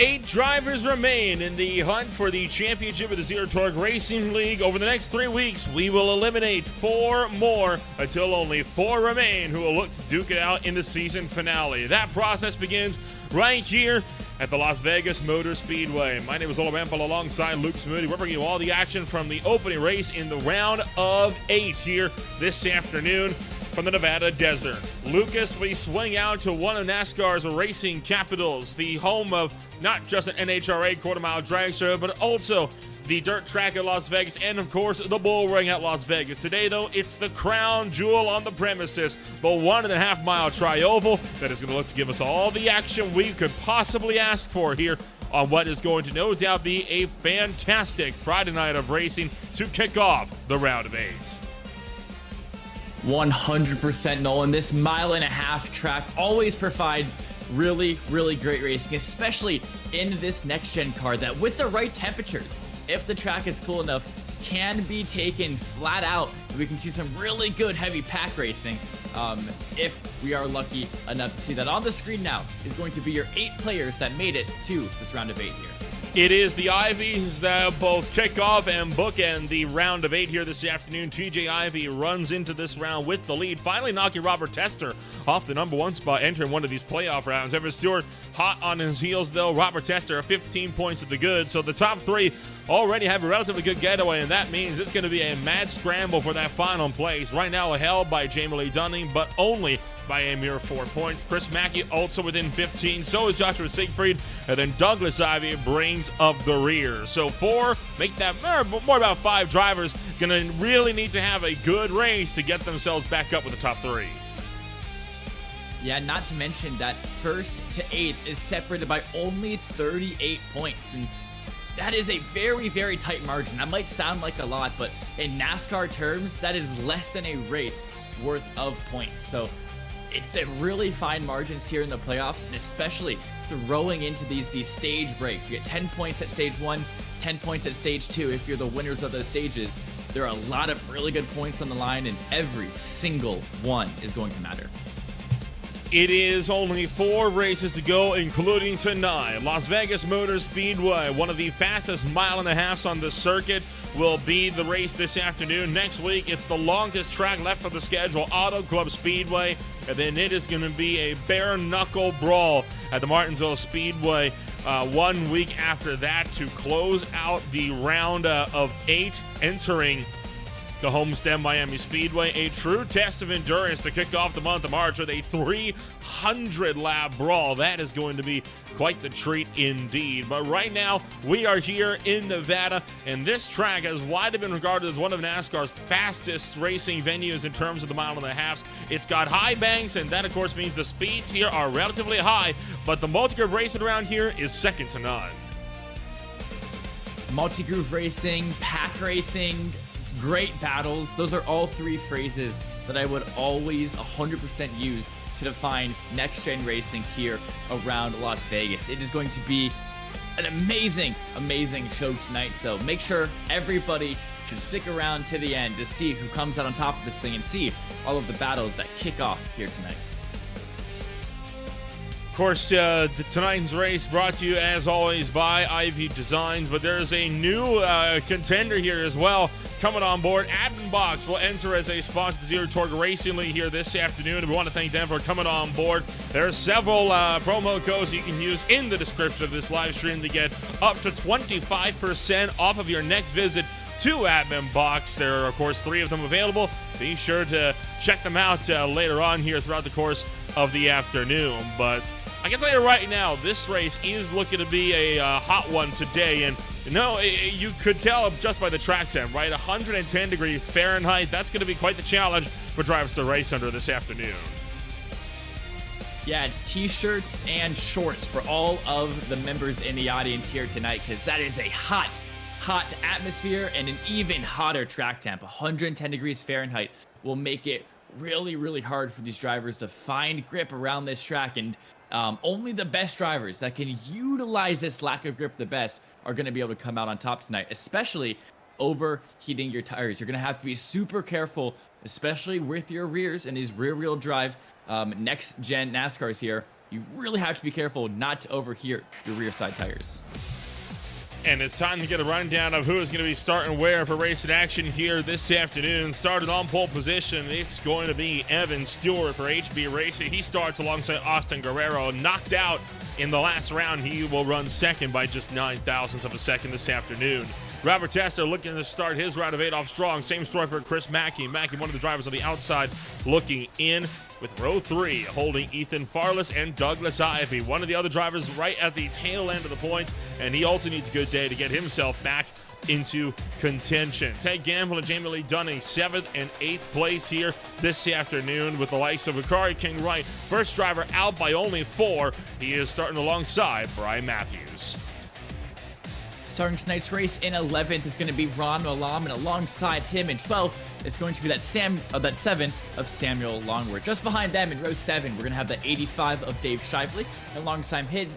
8 drivers remain in the hunt for the championship of the Zero Torque Racing League. Over the next 3 weeks, we will eliminate 4 more until only 4 remain who will look to duke it out in the season finale. That process begins right here at the Las Vegas Motor Speedway. My name is Ola Rampal alongside Luke Smoody. We're bringing you all the action from the opening race in the round of 8 here this afternoon from the Nevada desert. Lucas, we swing out to one of NASCAR's racing capitals, the home of not just an NHRA quarter-mile drag show, but also the dirt track at Las Vegas, and of course, the bull ring at Las Vegas. Today, though, it's the crown jewel on the premises, the 1.5-mile tri-oval that is going to look to give us all the action we could possibly ask for here on what is going to no doubt be a fantastic Friday night of racing to kick off the round of 8. 100% Nolan. This 1.5-mile track always provides really great racing, especially in this next gen car that with the right temperatures, if the track is cool enough, can be taken flat out. We can see some really good heavy pack racing if we are lucky enough to see that. On the screen now is going to be your 8 players that made it to this round of 8 here. It is the Ivies that both kick off and bookend the round of 8 here this afternoon. TJ Ivy runs into this round with the lead, finally knocking Robert Tester off the #1 spot, entering one of these playoff rounds. Everett Stewart hot on his heels, though. Robert Tester 15 points at the good, so the top 3 already have a relatively good getaway, and that means it's going to be a mad scramble for that final place. Right now held by Jamie Lee Dunning, but only by a mere 4 points. Chris Mackey also within 15. So is Joshua Siegfried. And then Douglas Ivy brings up the rear. So 4, make that more about 5 drivers going to really need to have a good race to get themselves back up with the top 3. Yeah, not to mention that 1st to 8th is separated by only 38 points. And that is a very tight margin. That might sound like a lot, but in NASCAR terms, that is less than a race worth of points. So it's a really fine margins here in the playoffs, and especially throwing into these stage breaks. You get 10 points at stage 1, 10 points at stage 2 if you're the winners of those stages. There are a lot of really good points on the line, and every single one is going to matter. It is only 4 races to go, including tonight. Las Vegas Motor Speedway, one of the fastest 1.5 miles on the circuit, will be the race this afternoon. Next week, it's the longest track left on the schedule, Auto Club Speedway, and then it is going to be a bare-knuckle brawl at the Martinsville Speedway 1 week after that to close out the round of 8, entering the Homestead Miami Speedway, a true test of endurance to kick off the month of March with a 300-lap brawl. That is going to be quite the treat indeed. But right now, we are here in Nevada, and this track has widely been regarded as one of NASCAR's fastest racing venues in terms of the 1.5 miles. It's got high banks, and that, of course, means the speeds here are relatively high, but the multi-groove racing around here is second to none. Multi-groove racing, pack racing, great battles. Those are all 3 phrases that I would always 100% use to define next-gen racing here around Las Vegas. It is going to be an amazing show tonight, so make sure everybody should stick around to the end to see who comes out on top of this thing and see all of the battles that kick off here tonight. Of course, tonight's race brought to you, as always, by Ivy Designs, but there's a new contender here as well coming on board. Admin Box will enter as a sponsor to Zero Torque Racing League here this afternoon, and we want to thank them for coming on board. There are several promo codes you can use in the description of this live stream to get up to 25% off of your next visit to Admin Box. There are, of course, 3 of them available. Be sure to check them out later on here throughout the course of the afternoon. But I can tell you right now, this race is looking to be a hot one today, and you could tell just by the track temp, right? 110 degrees Fahrenheit. That's going to be quite the challenge for drivers to race under this afternoon. Yeah, it's t-shirts and shorts for all of the members in the audience here tonight, because that is a hot atmosphere and an even hotter track temp. 110 degrees Fahrenheit will make it really hard for these drivers to find grip around this track, and only the best drivers that can utilize this lack of grip the best are going to be able to come out on top tonight, especially overheating your tires. You're going to have to be super careful, especially with your rears and these rear-wheel drive next-gen NASCARs here. you really have to be careful not to overheat your rear side tires. And it's time to get a rundown of who is going to be starting where for racing action here this afternoon. Started on pole position, it's going to be Evan Stewart for HB Racing. He starts alongside Austin Guerrero, knocked out in the last round. He will run second by just 9,000ths of a second this afternoon. Robert Tester looking to start his round of 8 off strong. Same story for Chris Mackey. Mackey, one of the drivers on the outside, looking in with row 3, holding Ethan Farless and Douglas Ivey. One of the other drivers right at the tail end of the points, and he also needs a good day to get himself back into contention. Ted Gamble and Jamie Lee Dunning, 7th and 8th place here this afternoon with the likes of Akari King Wright. First driver out by only 4. He is starting alongside Brian Matthews. Starting tonight's race in 11th is going to be Ron Malam, and alongside him in 12th is going to be that 7 of Samuel Longworth. Just behind them in row 7, we're going to have the 85 of Dave Shively, and alongside him,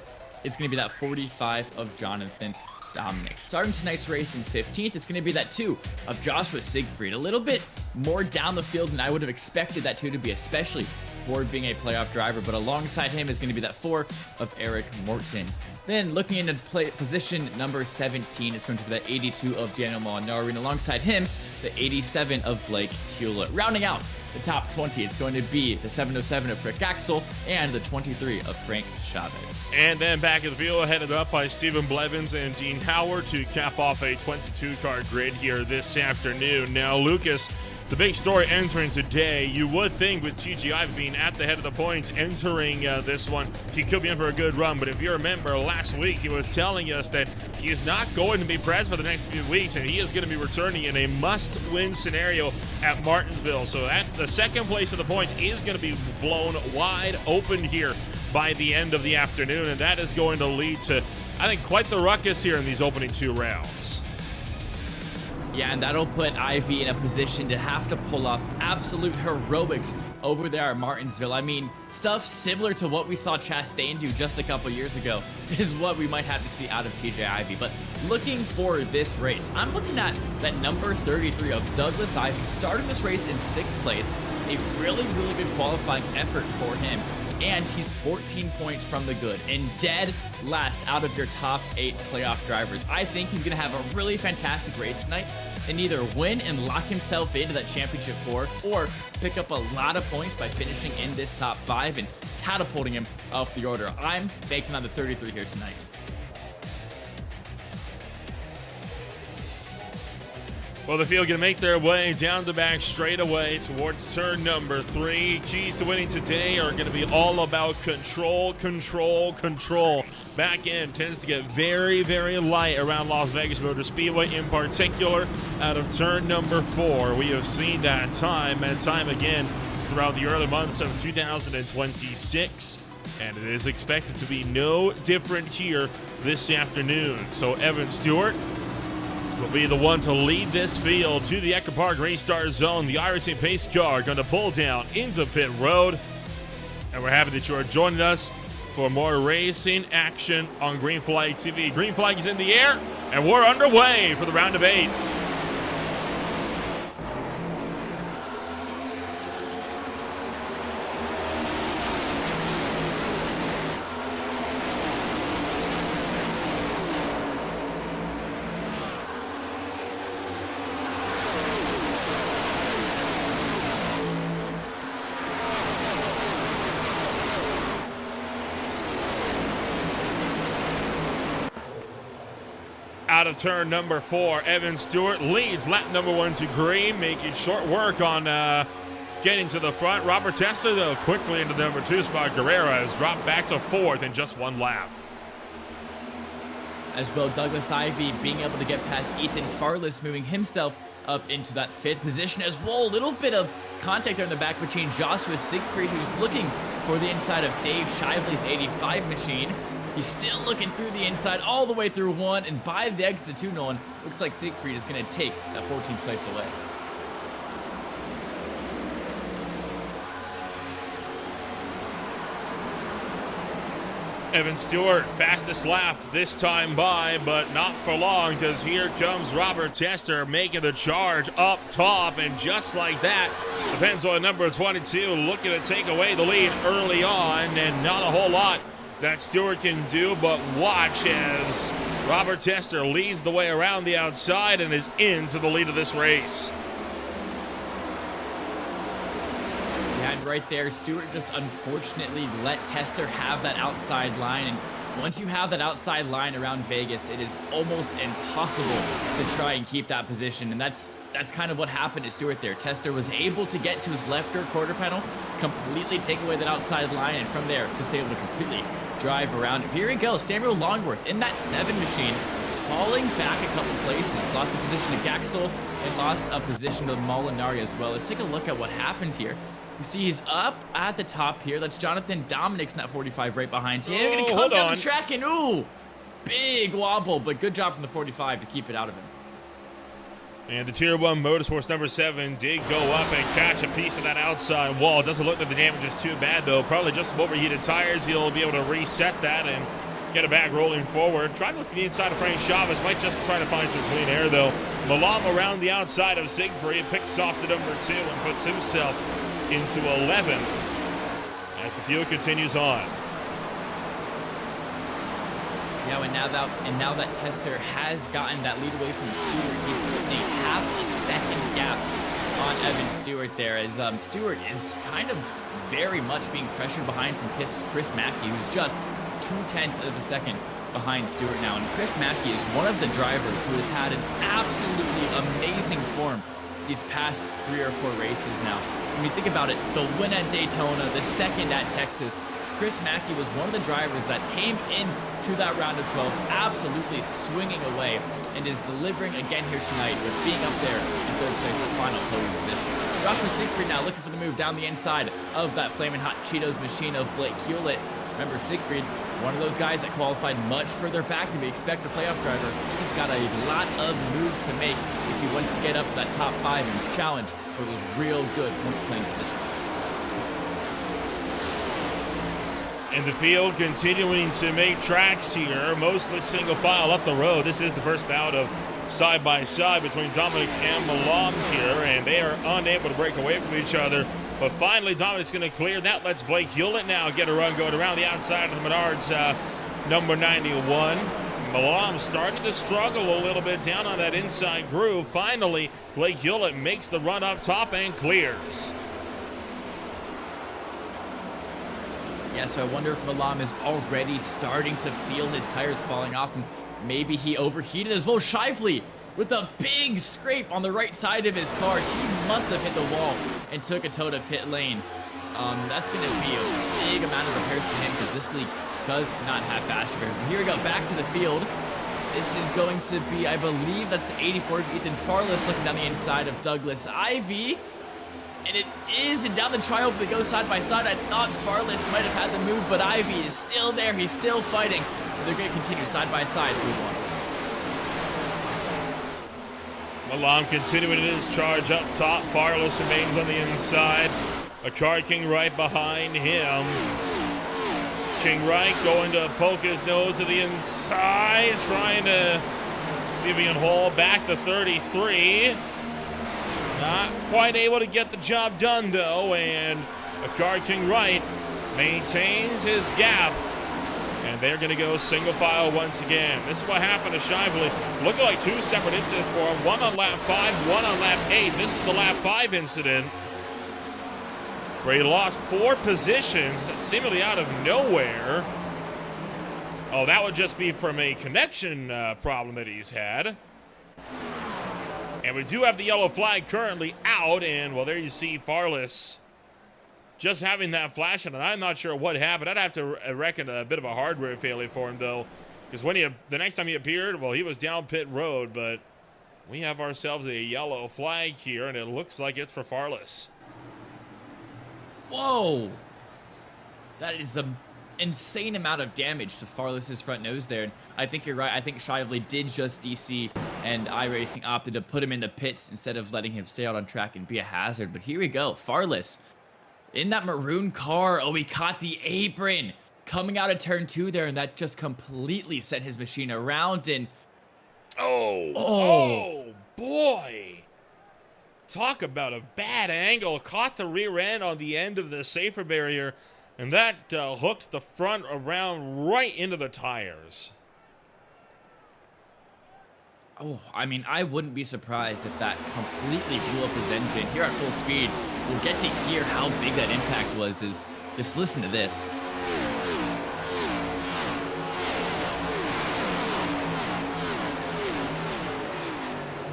it's going to be that 45 of Jonathan Dominic. Starting tonight's race in 15th, it's going to be that 2 of Joshua Siegfried. A little bit more down the field than I would have expected that 2 to be, especially for being a playoff driver, but alongside him is going to be that 4 of Eric Morton. Then looking into position number 17, it's going to be that 82 of Daniel Molinari, and alongside him, the 87 of Blake Hewlett. Rounding out the top 20, it's going to be the 707 of Rick Axel and the 23 of Frank Chavez. And then back at the field, headed up by Stephen Blevins and Dean Howard to cap off a 22-car grid here this afternoon. Now, Lucas, the big story entering today, you would think with GGI being at the head of the points entering this one, he could be in for a good run. But if you remember last week, he was telling us that he is not going to be present for the next few weeks, and he is going to be returning in a must-win scenario at Martinsville. So that's the second place of the points is going to be blown wide open here by the end of the afternoon, and that is going to lead to, I think, quite the ruckus here in these opening 2 rounds. Yeah, and that'll put Ivy in a position to have to pull off absolute heroics over there at Martinsville. I mean, stuff similar to what we saw Chastain do just a couple years ago is what we might have to see out of TJ Ivy. But looking for this race, I'm looking at that number 33 of Douglas Ivy, starting this race in 6th place. A really, really good qualifying effort for him. And he's 14 points from the good and dead last out of your top 8 playoff drivers. I think he's going to have a really fantastic race tonight and either win and lock himself into that championship 4 or pick up a lot of points by finishing in this top 5 and catapulting him up the order. I'm banking on the 33 here tonight. Well, the field going to make their way down the back straightaway towards turn number 3. Keys to winning today are going to be all about control, control, control. Back end tends to get very, very light around Las Vegas Motor Speedway, in particular out of turn number 4. We have seen that time and time again throughout the early months of 2026, and it is expected to be no different here this afternoon. So Evan Stewart will be the one to lead this field to the Echo Park Restart Zone. The iRacing pace car going to pull down into pit road. And we're happy that you are joining us for more racing action on Green Flag TV. Green Flag is in the air, and we're underway for the round of 8. Out of turn number 4, Evan Stewart leads lap number 1 to green, making short work on getting to the front. Robert Tester, though, quickly into the number 2 spot. Guerrero has dropped back to 4th in just 1 lap. As well, Douglas Ivy being able to get past Ethan Farless, moving himself up into that 5th position as well. A little bit of contact there in the back between Joshua Siegfried, who's looking for the inside of Dave Shively's 85 machine. He's still looking through the inside all the way through 1, and by the exit to 2, Nolan, looks like Siegfried is going to take that 14th place away. Evan Stewart, fastest lap this time by, but not for long, because here comes Robert Tester making the charge up top, and just like that, Depends on number 22, looking to take away the lead early on, and not a whole lot that Stewart can do, but watch as Robert Tester leads the way around the outside and is into the lead of this race. Yeah, and right there, Stewart just unfortunately let Tester have that outside line, and once you have that outside line around Vegas, it is almost impossible to try and keep that position, and that's kind of what happened to Stewart there. Tester was able to get to his left rear quarter panel, completely take away that outside line, and from there, just able to completely drive around it. Here we go, Samuel Longworth in that 7 machine, falling back a couple places. Lost a position to Gaxel and lost a position to Molinari as well. Let's take a look at what happened here. You see he's up at the top here. That's Jonathan Dominic's in that 45 right behind him. He's gonna come down the track and ooh, big wobble, but good job from the 45 to keep it out of him. And the Tier 1 Motorsports number 7 did go up and catch a piece of that outside wall. It doesn't look like the damage is too bad, though. Probably just some overheated tires. He'll be able to reset that and get it back rolling forward. Try to look to the inside of Frank Chavez. Might just try to find some clean air, though. Malam around the outside of Siegfried picks off the number 2 and puts himself into 11th as the field continues on. Yeah, and now that Tester has gotten that lead away from Stewart, he's putting a half a second gap on Evan Stewart there, as Stewart is kind of very much being pressured behind from Chris Mackey, who's just 0.2 of a second behind Stewart now. And Chris Mackey is one of the drivers who has had an absolutely amazing form these past 3 or 4 races now. When you think about it, the win at Daytona, the second at Texas, Chris Mackey was one of the drivers that came into that round of 12 absolutely swinging away and is delivering again here tonight with being up there in 3rd place at final podium position. Joshua Siegfried now looking for the move down the inside of that flaming hot Cheetos machine of Blake Hewlett. Remember, Siegfried, one of those guys that qualified much further back than we expect a playoff driver. He's got a lot of moves to make if he wants to get up to that top 5 and challenge for those real good points playing positions. And the field continuing to make tracks here, mostly single file up the road. This is the first bout of side-by-side between Dominic and Malam here, and they are unable to break away from each other. But finally, Dominic's going to clear. That lets Blake Hewlett now get a run going around the outside of the Menards number 91. Malam starting to struggle a little bit down on that inside groove. Finally, Blake Hewlett makes the run up top and clears. Yeah, so I wonder if Malam is already starting to feel his tires falling off, and maybe he overheated as well. Shively with a big scrape on the right side of his car. He must have hit the wall and took a tow to pit lane. That's going to be a big amount of repairs for him because this league does not have fast repairs. But here we go, back to the field. This is going to be, I believe, that's the 84 of Ethan Farless looking down the inside of Douglas Ivy. And it is, and down the tri-oval they go side by side. I thought Farless might have had the move, but Ivy is still there. He's still fighting. They're going to continue side by side through one. Malam continuing his charge up top. Farless remains on the inside. A car King Wright behind him. King Wright going to poke his nose to the inside, trying to see if he can hold back the 33. Not quite able to get the job done, though, and Akar King Wright maintains his gap, and they're going to go single file once again. This is what happened to Shively. Looking like 2 separate incidents for him, one on lap 5, one on lap 8. This is the lap 5 incident where he lost 4 positions seemingly out of nowhere. Oh, that would just be from a connection problem that he's had. And we do have the yellow flag currently out, and, well, there you see Farless just having that flash, and I'm not sure what happened. I'd have to reckon a bit of a hardware failure for him, though, because when the next time he appeared, well, he was down pit road, but we have ourselves a yellow flag here, and it looks like it's for Farless. Whoa! That is an insane amount of damage to Farless's front nose there. And I think you're right. I think Shively did just DC, and iRacing opted to put him in the pits instead of letting him stay out on track and be a hazard. But here we go. Farless in that maroon car. Oh, he caught the apron coming out of turn 2 there, and that just completely sent his machine around. And oh boy. talk about a bad angle. Caught the rear end on the end of the safer barrier, and that hooked the front around right into the tires. Oh, I mean, I wouldn't be surprised if that completely blew up his engine. Here at full speed, we'll get to hear how big that impact was. Just listen to this.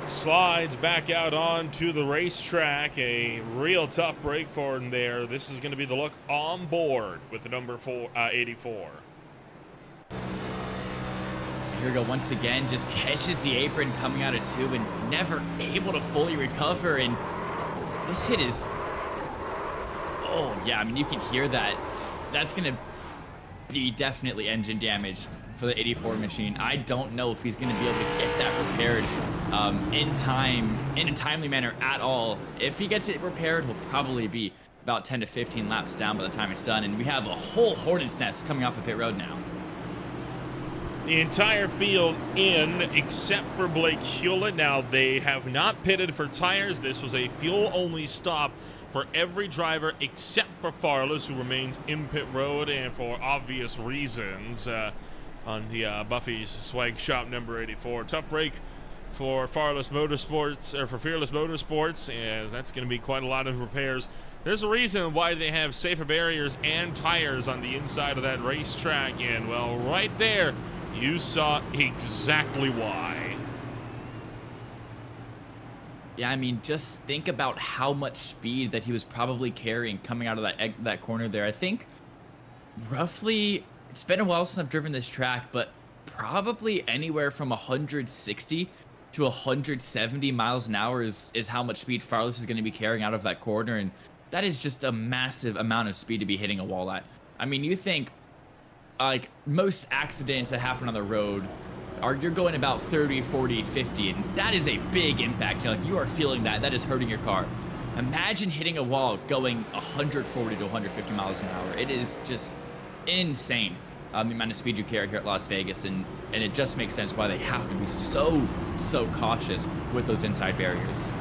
Slides back out onto the racetrack. A real tough break for him there. This is going to be the look on board with the number 84. Here we go once again, just catches the apron coming out of tube and never able to fully recover. And this hit is, oh yeah, I mean, you can hear that. That's going to be definitely engine damage for the 84 machine. I don't know if he's going to be able to get that repaired in time, in a timely manner at all. If he gets it repaired, he'll probably be about 10 to 15 laps down by the time it's done. And we have a whole hornet's nest coming off of pit road now. The entire field in, except for Blake Hewlett. Now, they have not pitted for tires. This was a fuel-only stop for every driver except for Farless, who remains in pit road, and for obvious reasons on the Buffy's Swag Shop number 84. Tough break for Fearless Motorsports, and that's going to be quite a lot of repairs. There's a reason why they have safer barriers and tires on the inside of that racetrack, and well, right there, you saw exactly why. Yeah, I mean, just think about how much speed that he was probably carrying coming out of that corner there. I think roughly, it's been a while since I've driven this track, but probably anywhere from 160 to 170 miles an hour is how much speed Farless is going to be carrying out of that corner, and that is just a massive amount of speed to be hitting a wall at. I mean, you think, like, most accidents that happen on the road you're going about 30, 40, 50, and that is a big impact. Like, you are feeling that. That is hurting your car. Imagine hitting a wall going 140 to 150 miles an hour. It is just insane, the amount of speed you carry here at Las Vegas, and it just makes sense why they have to be so cautious with those inside barriers.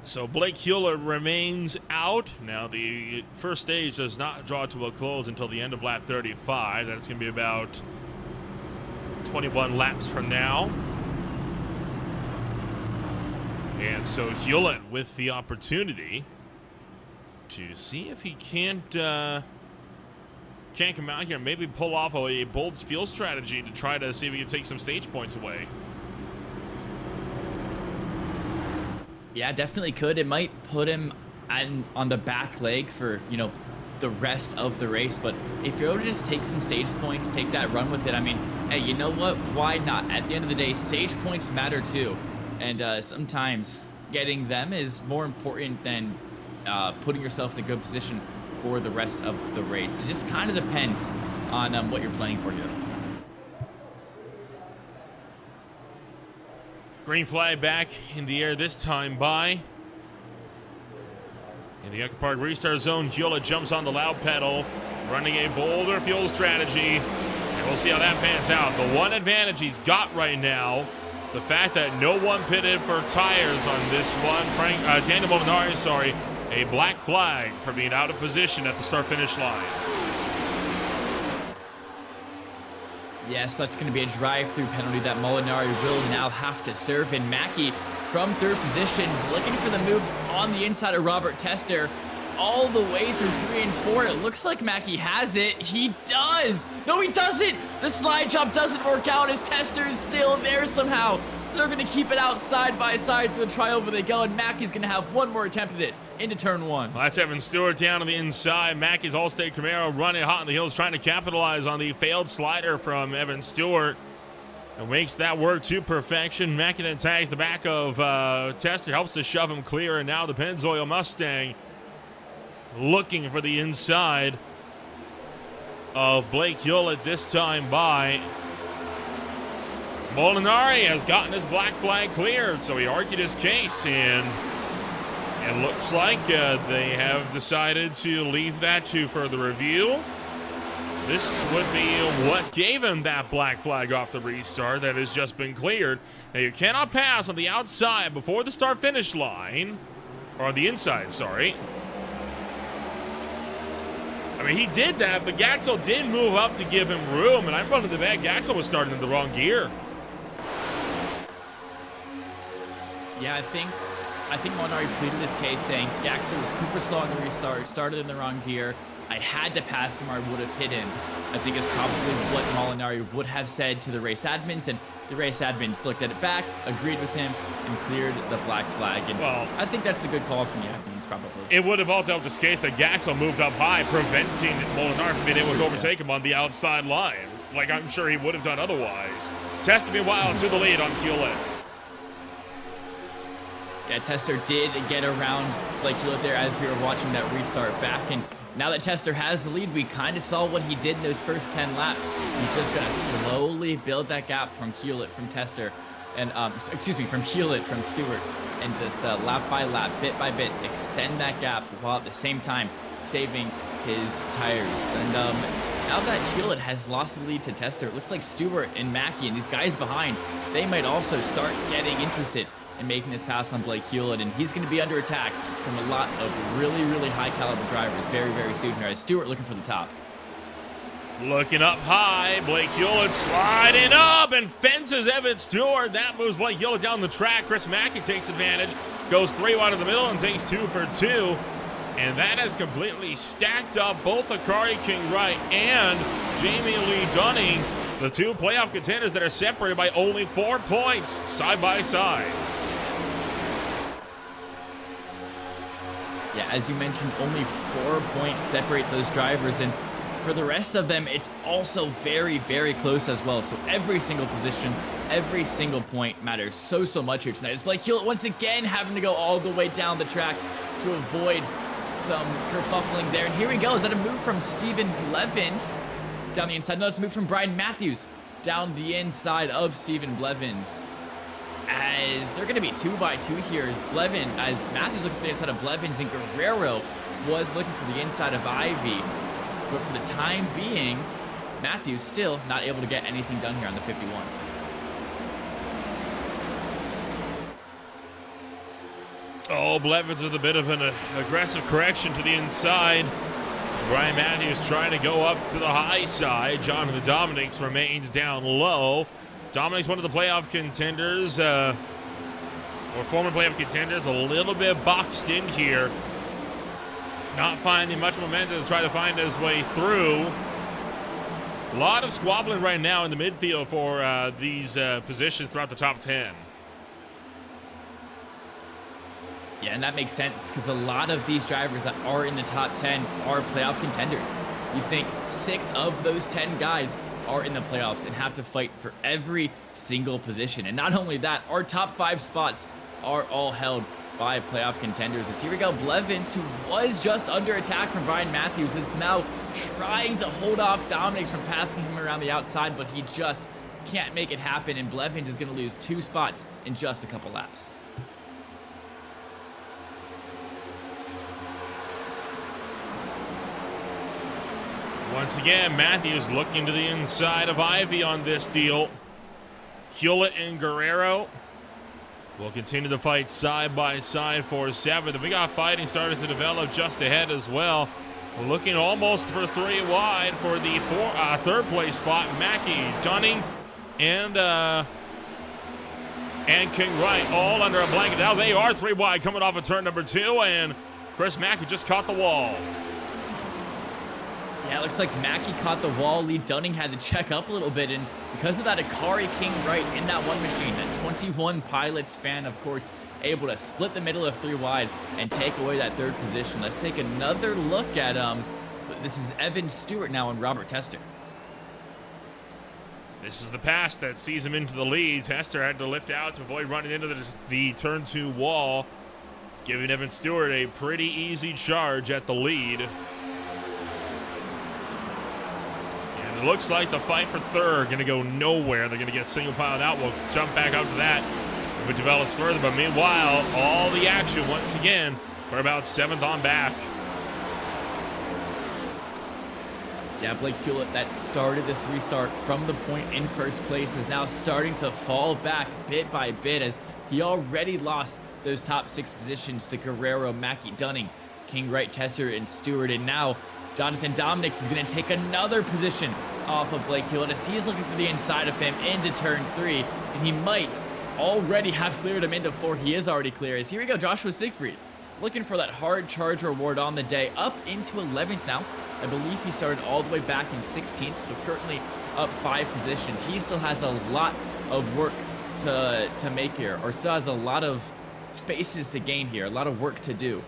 So Blake Hewlett remains out. Now the first stage does not draw to a close until the end of lap 35. That's going to be about 21 laps from now. And so Hewlett with the opportunity to see if he can't come out here and maybe pull off a bold fuel strategy to try to see if he can take some stage points away. Yeah, definitely could. It might put him on the back leg for, you know, the rest of the race. But if you're able to just take some stage points, take that run with it, I mean, hey, you know what? Why not? At the end of the day, stage points matter too. And sometimes getting them is more important than putting yourself in a good position for the rest of the race. It just kind of depends on what you're playing for here. Green flag back in the air this time by. In the Echo Park restart zone, Hewlett jumps on the loud pedal, running a bolder fuel strategy, and we'll see how that pans out. The one advantage he's got right now, the fact that no one pitted for tires on this one. Daniel Molinari, a black flag for being out of position at the start-finish line. Yes, that's going to be a drive-through penalty that Molinari will now have to serve. And Mackey from third position is looking for the move on the inside of Robert Tester all the way through 3 and 4. It looks like Mackey has it. He does. No, he doesn't. The slide job doesn't work out as Tester is still there somehow. They're going to keep it out side by side through the trioval they go, and Mackey's going to have one more attempt at it into turn 1. Well, that's Evan Stewart down on the inside. Mackey's Allstate Camaro running hot on the hills, trying to capitalize on the failed slider from Evan Stewart, and makes that work to perfection. Mackey then tags the back of Tester, helps to shove him clear, and now the Pennzoil Mustang looking for the inside of Blake Hewlett, this time by Molinari. Has gotten his black flag cleared, so he argued his case, and it looks like they have decided to leave that to further review. This would be what gave him that black flag off the restart that has just been cleared. Now, you cannot pass on the outside before the start-finish line, or on the inside, sorry. I mean, he did that, but Gaxel did move up to give him room, and I'm running the back. Gaxel was starting in the wrong gear. Yeah, I think Molinari pleaded his case saying Gaxel was super slow on the restart, started in the wrong gear. I had to pass him or I would have hit him. I think is probably what Molinari would have said to the race admins, and the race admins looked at it back, agreed with him, and cleared the black flag. And well, I think that's a good call from the admins, probably. It would have also helped his case that Gaxel moved up high, preventing Molinari from being able to overtake him on the outside line, like I'm sure he would have done otherwise. Tester, meanwhile, to the lead on Hewlett. Yeah, Tester did get around Blake Hewlett there as we were watching that restart back, and now that Tester has the lead, we kind of saw what he did in those first 10 laps. He's just going to slowly build that gap from Hewlett, from Tester, and from Hewlett, from Stewart, and just lap by lap, bit by bit, extend that gap while at the same time saving his tires. And now that Hewlett has lost the lead to Tester, it looks like Stewart and Mackey and these guys behind, they might also start getting interested and making this pass on Blake Hewlett, and he's going to be under attack from a lot of really, really high caliber drivers very, very soon here. As Stewart looking for the top. Looking up high, Blake Hewlett sliding up and fences Evan Stewart. That moves Blake Hewlett down the track. Chris Mackey takes advantage, goes 3 wide in the middle and takes 2 for 2. And that has completely stacked up both Akari King Wright and Jamie Lee Dunning, the 2 playoff contenders that are separated by only 4 points side by side. Yeah, as you mentioned, only 4 points separate those drivers, and for the rest of them, it's also very, very close as well. So every single position, every single point matters so much here tonight. It's Blake Hewlett once again having to go all the way down the track to avoid some kerfuffling there. And here he goes. That a move from Steven Blevins down the inside. No, it's a move from Brian Matthews down the inside of Steven Blevins. As they're going to be 2x2 here as Matthews looking for the inside of Blevins, and Guerrero was looking for the inside of Ivy. But for the time being, Matthews still not able to get anything done here on the 51. Oh, Blevins with a bit of an aggressive correction to the inside. Brian Matthews trying to go up to the high side. Jonathan Dominics remains down low. Dominic's one of the playoff contenders, or former playoff contenders, a little bit boxed in here. Not finding much momentum to try to find his way through. A lot of squabbling right now in the midfield for these positions throughout the top 10. Yeah, and that makes sense because a lot of these drivers that are in the top 10 are playoff contenders. You think 6 of those 10 guys are in the playoffs and have to fight for every single position. And not only that, our top 5 spots are all held by playoff contenders. As here we go, Blevins, who was just under attack from Brian Matthews, is now trying to hold off Dominics from passing him around the outside, but he just can't make it happen, and Blevins is going to lose 2 spots in just a couple laps. Once again, Matthews looking to the inside of Ivy on this deal. Hewlett and Guerrero will continue to fight side by side for 7th. We got fighting started to develop just ahead as well. We're looking almost for 3 wide for the 3rd place spot. Mackey, Dunning, and King Wright all under a blanket. Now they are 3 wide coming off of turn number 2, and Chris Mackey just caught the wall. Yeah, it looks like Mackey caught the wall. Lee Dunning had to check up a little bit, and because of that, Akari King Wright in that one machine, that 21 Pilots fan, of course, able to split the middle of 3 wide and take away that 3rd position. Let's take another look at this is Evan Stewart now and Robert Tester. This is the pass that sees him into the lead. Tester had to lift out to avoid running into the turn 2 wall, giving Evan Stewart a pretty easy charge at the lead. It looks like the fight for 3rd going to go nowhere. They're going to get single pilot out. We'll jump back up to that if it develops further. But meanwhile, all the action once again for about 7th on back. Yeah, Blake Hewlett, that started this restart from the point in first place, is now starting to fall back bit by bit as he already lost those top 6 positions to Guerrero, Mackey, Dunning, King, Wright, Tesser, and Stewart. And now Jonathan Dominics is going to take another position off of Blake Hewlett as he's looking for the inside of him into turn 3, and he might already have cleared him into 4. He is already clear. As here we go, Joshua Siegfried looking for that hard charge reward on the day, up into 11th now. I believe he started all the way back in 16th, so currently up 5 positions. He still has a lot of work to make here, or still has a lot of spaces to gain here, a lot of work to do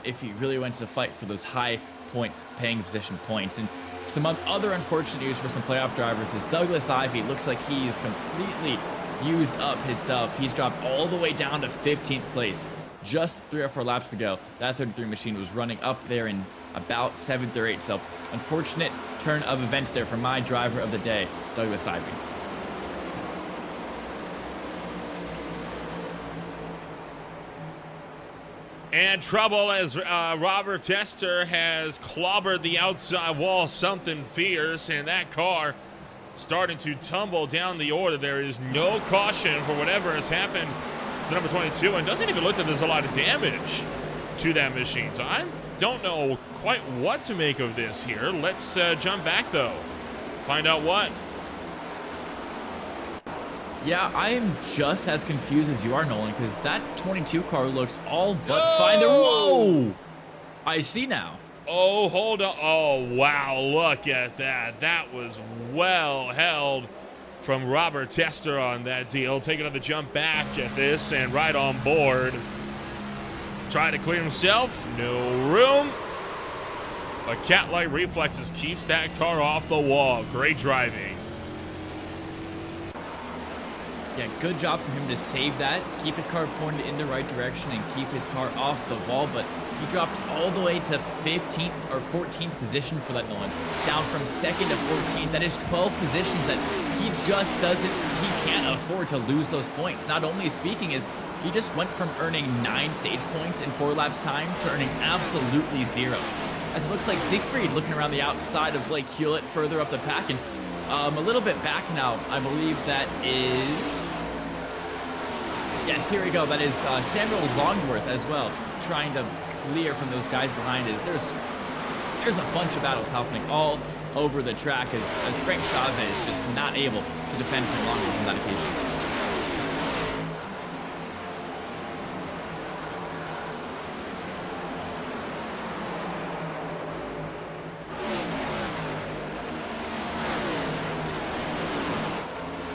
if he really wants to fight for those high points, paying position points. And some other unfortunate news for some playoff drivers is Douglas Ivey looks like he's completely used up his stuff. He's dropped all the way down to 15th place. Just 3 or 4 laps ago, that 33 machine was running up there in about 7th or 8th. So unfortunate turn of events there for my driver of the day, Douglas Ivey. And trouble as Robert Tester has clobbered the outside wall, something fierce, and that car starting to tumble down the order. There is no caution for whatever has happened to number 22, and doesn't even look like there's a lot of damage to that machine. So I don't know quite what to make of this here. Let's jump back, though. Find out what. Yeah, I am just as confused as you are, Nolan, because that 22 car looks all but fine there. Whoa! I see now. Oh, hold on. Oh, wow. Look at that. That was well held from Robert Tester on that deal. Taking another jump back at this and right on board. Trying to clear himself. No room. But cat-like reflexes keeps that car off the wall. Great driving. Yeah, good job for him to save that, keep his car pointed in the right direction, and keep his car off the wall. But he dropped all the way to 15th or 14th position for that Nolan, down from 2nd to 14th. That is 12 positions that he just he can't afford to lose those points. Not only speaking is he just went from earning 9 stage points in 4 laps time to earning absolutely 0. As it looks like Siegfried looking around the outside of Blake Hewlett further up the pack, and a little bit back now. I believe that is, yes, here we go. That is Samuel Longworth as well, trying to clear from those guys behind us. There's a bunch of battles happening all over the track as Frank Chavez just not able to defend from Longworth on that occasion.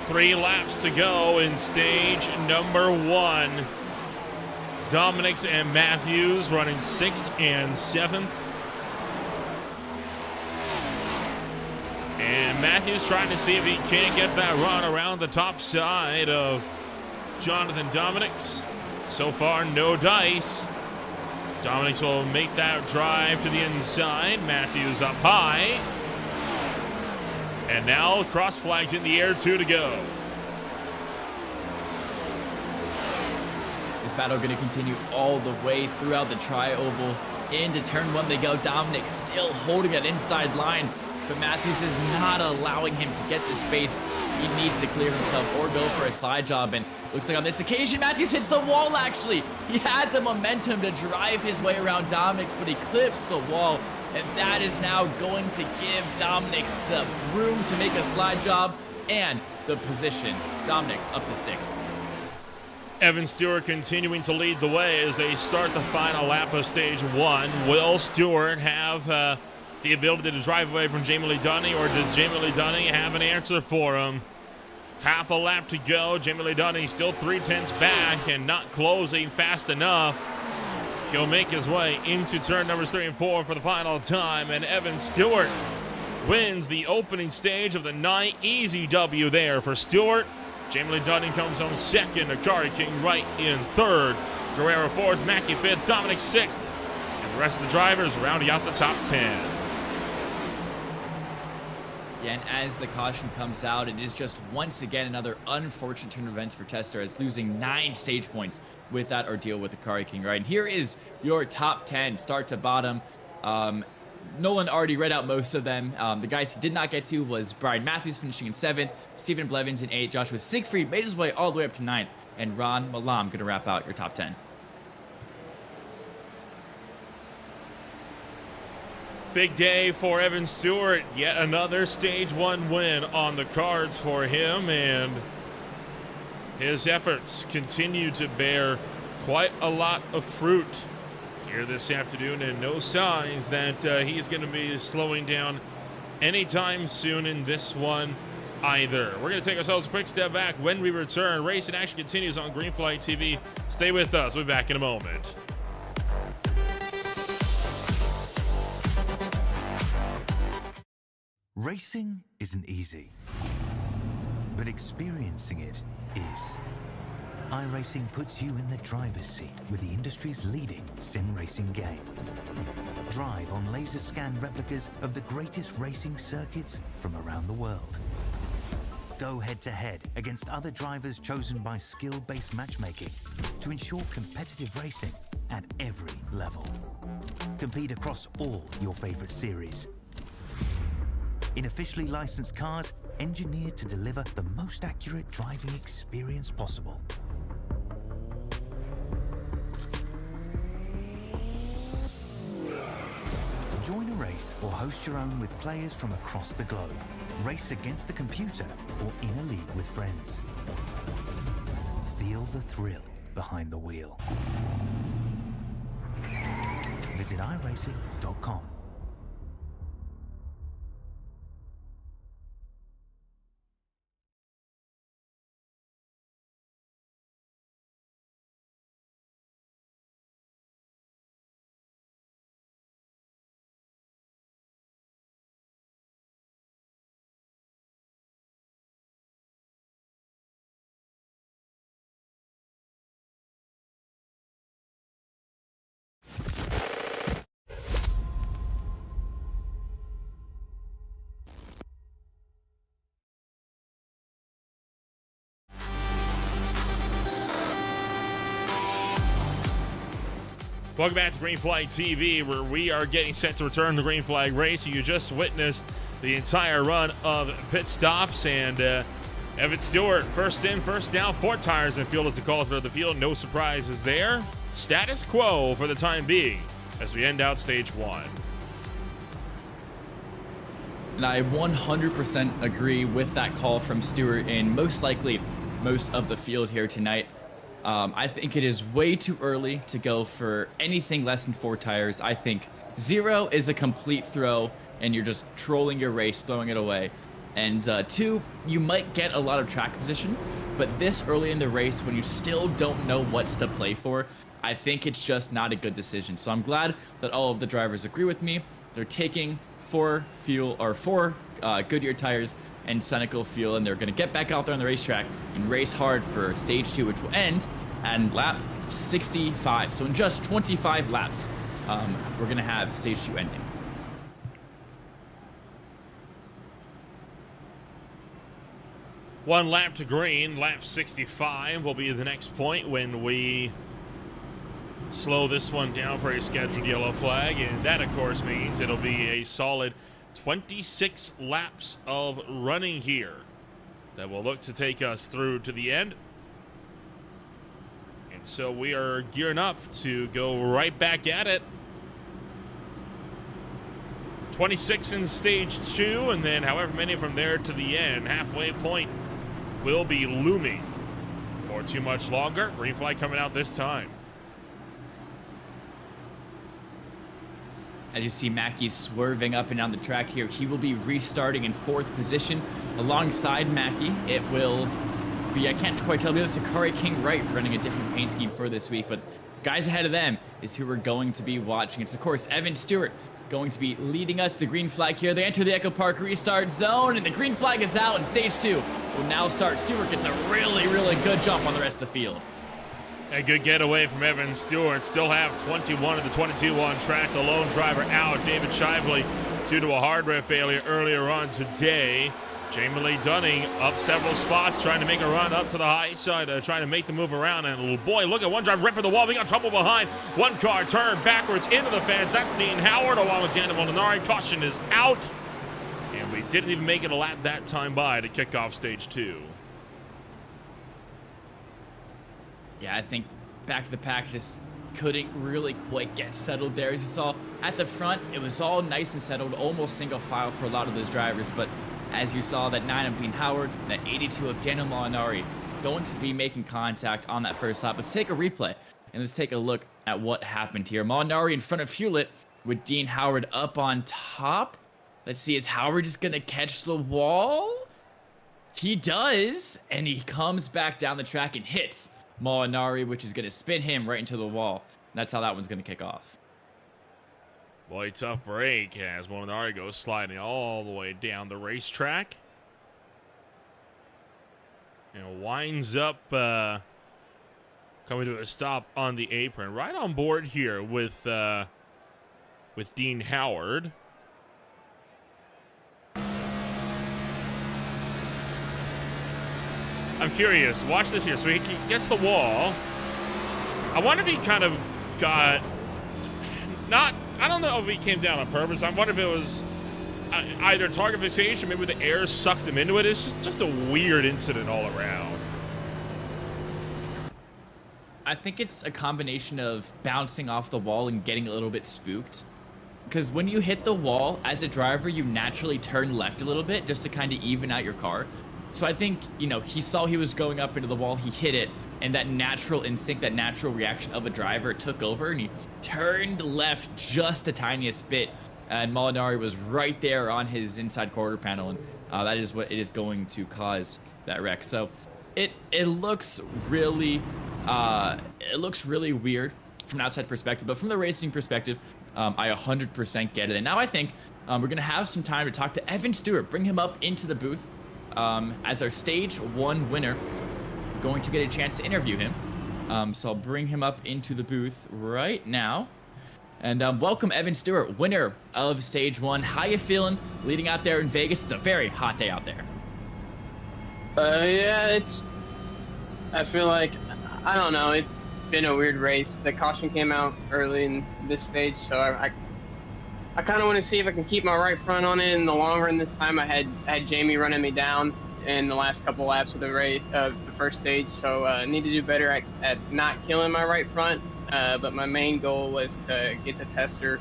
Three laps to go in stage number 1. Dominics and Matthews running 6th and 7th. And Matthews trying to see if he can't get that run around the top side of Jonathan Dominics. So far, no dice. Dominics will make that drive to the inside. Matthews up high. And now cross flags in the air, 2 to go. This battle going to continue all the way throughout the tri-oval. Into turn 1 they go. Dominic still holding that inside line, but Matthews is not allowing him to get the space. He needs to clear himself or go for a side job, and looks like on this occasion Matthews hits the wall. Actually, he had the momentum to drive his way around Dominics, but he clips the wall. And that is now going to give Dominics the room to make a slide job and the position. Dominics up to 6th. Evan Stewart continuing to lead the way as they start the final lap of stage 1. Will Stewart have the ability to drive away from Jamie Lee Dunning, or does Jamie Lee Dunning have an answer for him? Half a lap to go. Jamie Lee Dunning still 3/10 back and not closing fast enough. He'll make his way into turn numbers 3 and 4 for the final time, and Evan Stewart wins the opening stage of the night. Easy W there for Stewart. Jamie Lee Dunning comes on 2nd, Akari King right in 3rd, Guerrero 4th, Mackey 5th, Dominic 6th, and the rest of the drivers rounding out the top 10. Yeah, and as the caution comes out, it is just once again another unfortunate turn of events for Tester, as losing 9 stage points with that ordeal with the Akari King, right? And here is your top 10, start to bottom. Nolan already read out most of them. The guys he did not get to was Brian Matthews finishing in 7th, Stephen Blevins in 8th, Joshua Siegfried made his way all the way up to 9th, and Ron Malam going to wrap out your top 10. Big day for Evan Stewart. Yet another Stage 1 win on the cards for him, and his efforts continue to bear quite a lot of fruit here this afternoon, and no signs that he's going to be slowing down anytime soon in this one either. We're going to take ourselves a quick step back. When we return, racing action continues on Greenflight TV. Stay with us. We'll be back in a moment. Racing isn't easy, but experiencing it is. iRacing puts you in the driver's seat with the industry's leading sim racing game. Drive on laser scan replicas of the greatest racing circuits from around the world. Go head-to-head against other drivers chosen by skill-based matchmaking to ensure competitive racing at every level. Compete across all your favorite series. In officially licensed cars, engineered to deliver the most accurate driving experience possible. Join a race or host your own with players from across the globe. Race against the computer or in a league with friends. Feel the thrill behind the wheel. Visit iRacing.com. Welcome back to Green Flag TV, where we are getting set to return the green flag race. You just witnessed the entire run of pit stops, and Evan Stewart, first in, first down, 4 tires in field as the call through the field. No surprises there. Status quo for the time being as we end out stage 1. And I 100% agree with that call from Stewart, and most likely most of the field here tonight. I think it is way too early to go for anything less than 4 tires. I think 0 is a complete throw, and you're just trolling your race, throwing it away. And 2, you might get a lot of track position, but this early in the race, when you still don't know what's to play for, I think it's just not a good decision. So I'm glad that all of the drivers agree with me. They're taking 4 Goodyear tires and Senecal fuel, and they're going to get back out there on the racetrack and race hard for stage 2, which will end at lap 65. So in just 25 laps, we're going to have stage 2 ending. One lap to green. Lap 65 will be the next point when we slow this one down for a scheduled yellow flag, and that of course means it'll be a solid 26 laps of running here that will look to take us through to the end. And so we are gearing up to go right back at it. 26 in stage 2, and then however many from there to the end. Halfway point will be looming for too much longer. Green flag coming out this time. As you see Mackie swerving up and down the track here, he will be restarting in 4th position alongside Mackie. It will be, I can't quite tell, it's Sakari King Wright running a different paint scheme for this week, but guys ahead of them is who we're going to be watching. It's of course Evan Stewart going to be leading us to the green flag here. They enter the Echo Park restart zone, and the green flag is out, and stage 2 will now start. Stewart gets a really, really good jump on the rest of the field. A good getaway from Evan Stewart. Still have 21 of the 22 on track. The lone driver out, David Shively, due to a hardware failure earlier on today. Jamie Lee Dunning up several spots, trying to make a run up to the high side, trying to make the move around. And little boy, look at one drive, ripping the wall. We got trouble behind. One car turned backwards into the fence. That's Dean Howard along with Daniel Molinari. Caution is out. And we didn't even make it a lap that time by to kick off stage 2. Yeah, I think back to the pack just couldn't really quite get settled there. As you saw at the front, it was all nice and settled, almost single file for a lot of those drivers. But as you saw, that 9 of Dean Howard, that 82 of Daniel Molinari going to be making contact on that first lap. Let's take a replay and let's take a look at what happened here. Molinari in front of Hewlett with Dean Howard up on top. Let's see, is Howard just going to catch the wall? He does, and he comes back down the track and hits Molinari, which is going to spin him right into the wall. And that's how that one's going to kick off. Boy, tough break as Molinari goes sliding all the way down the racetrack. And winds up coming to a stop on the apron. Right on board here with Dean Howard. I'm curious. Watch this here. So he gets the wall. I wonder if he kind of got I don't know if he came down on purpose. I wonder if it was either target fixation, maybe the air sucked him into it. It's just a weird incident all around. I think it's a combination of bouncing off the wall and getting a little bit spooked. Because when you hit the wall, as a driver, you naturally turn left a little bit just to kind of even out your car. So I think, you know, he saw he was going up into the wall, he hit it, and that natural instinct, that natural reaction of a driver took over, and he turned left just the tiniest bit, and Molinari was right there on his inside quarter panel, and that is what it is going to cause that wreck. So it looks really weird from an outside perspective, but from the racing perspective, I 100% get it. And now I think we're gonna have some time to talk to Evan Stewart, bring him up into the booth as our stage 1 winner. Going to get a chance to interview him. So I'll bring him up into the booth right now. And welcome, Evan Stewart, winner of stage 1. How you feeling leading out there in Vegas? It's a very hot day out there. Yeah, I feel like, I don't know, it's been a weird race. The caution came out early in this stage, so I kind of want to see if I can keep my right front on it in the long run this time. I had Jamie running me down in the last couple laps of the race of the first stage, so I need to do better at not killing my right front. But my main goal was to get the tester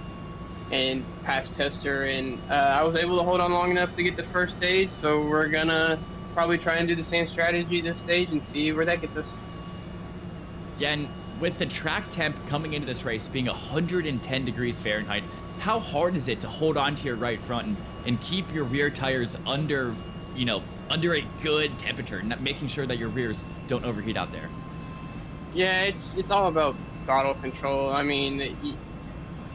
and pass tester, and I was able to hold on long enough to get the first stage. So we're gonna probably try and do the same strategy this stage and see where that gets us. Yeah, and with the track temp coming into this race being 110 degrees Fahrenheit, how hard is it to hold on to your right front and keep your rear tires under a good temperature, not making sure that your rears don't overheat out there? Yeah, it's all about throttle control. I mean,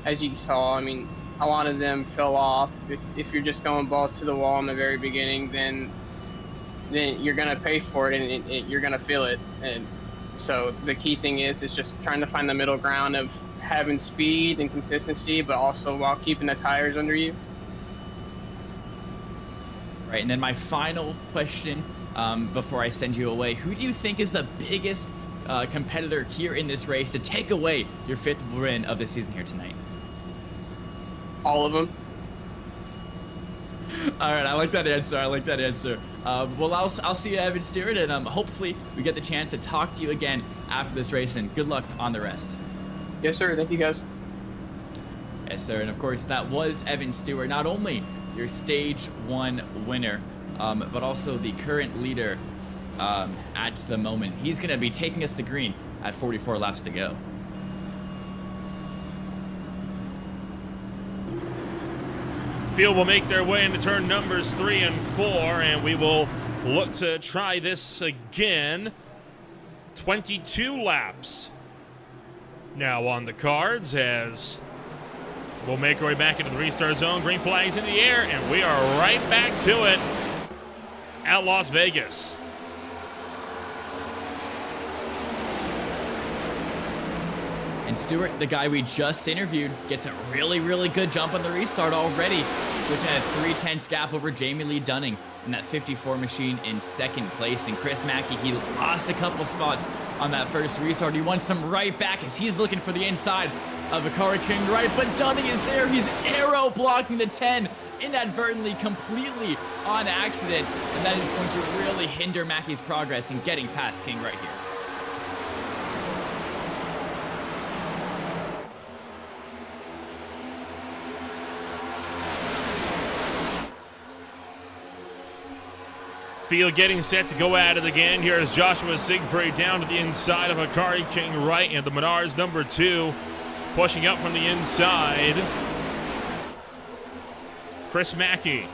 as you saw, I mean, a lot of them fell off. If you're just going balls to the wall in the very beginning, then you're gonna pay for it, and you're gonna feel it. And so the key thing is just trying to find the middle ground of having speed and consistency, but also while keeping the tires under you. Right, and then my final question before I send you away: who do you think is the biggest competitor here in this race to take away your 5th win of the season here tonight? All of them. All right, I like that answer. Well, I'll see you, Evan Stewart, and hopefully we get the chance to talk to you again after this race, and good luck on the rest. Yes, sir. Thank you, guys. Yes, sir. And of course, that was Evan Stewart, not only your stage 1 winner, but also the current leader at the moment. He's going to be taking us to green at 44 laps to go. Field will make their way into turn numbers 3 and 4, and we will look to try this again. 22 laps now on the cards as we'll make our way back into the restart zone. Green flags in the air, and we are right back to it at Las Vegas. And Stewart, the guy we just interviewed, gets a really, really good jump on the restart already, switching at a 3/10 gap over Jamie Lee Dunning. and that 54 machine in second place. And Chris Mackey, he lost a couple spots on that first restart. He wants them right back as he's looking for the inside of Akari King right, but Dunning is there. He's arrow blocking the 10 inadvertently, completely on accident, and that is going to really hinder Mackey's progress in getting past King right here. Field getting set to go at it again. Here is Joshua Siegfried down to the inside of Akari King right, and the Menards number 2 pushing up from the inside. Chris Mackey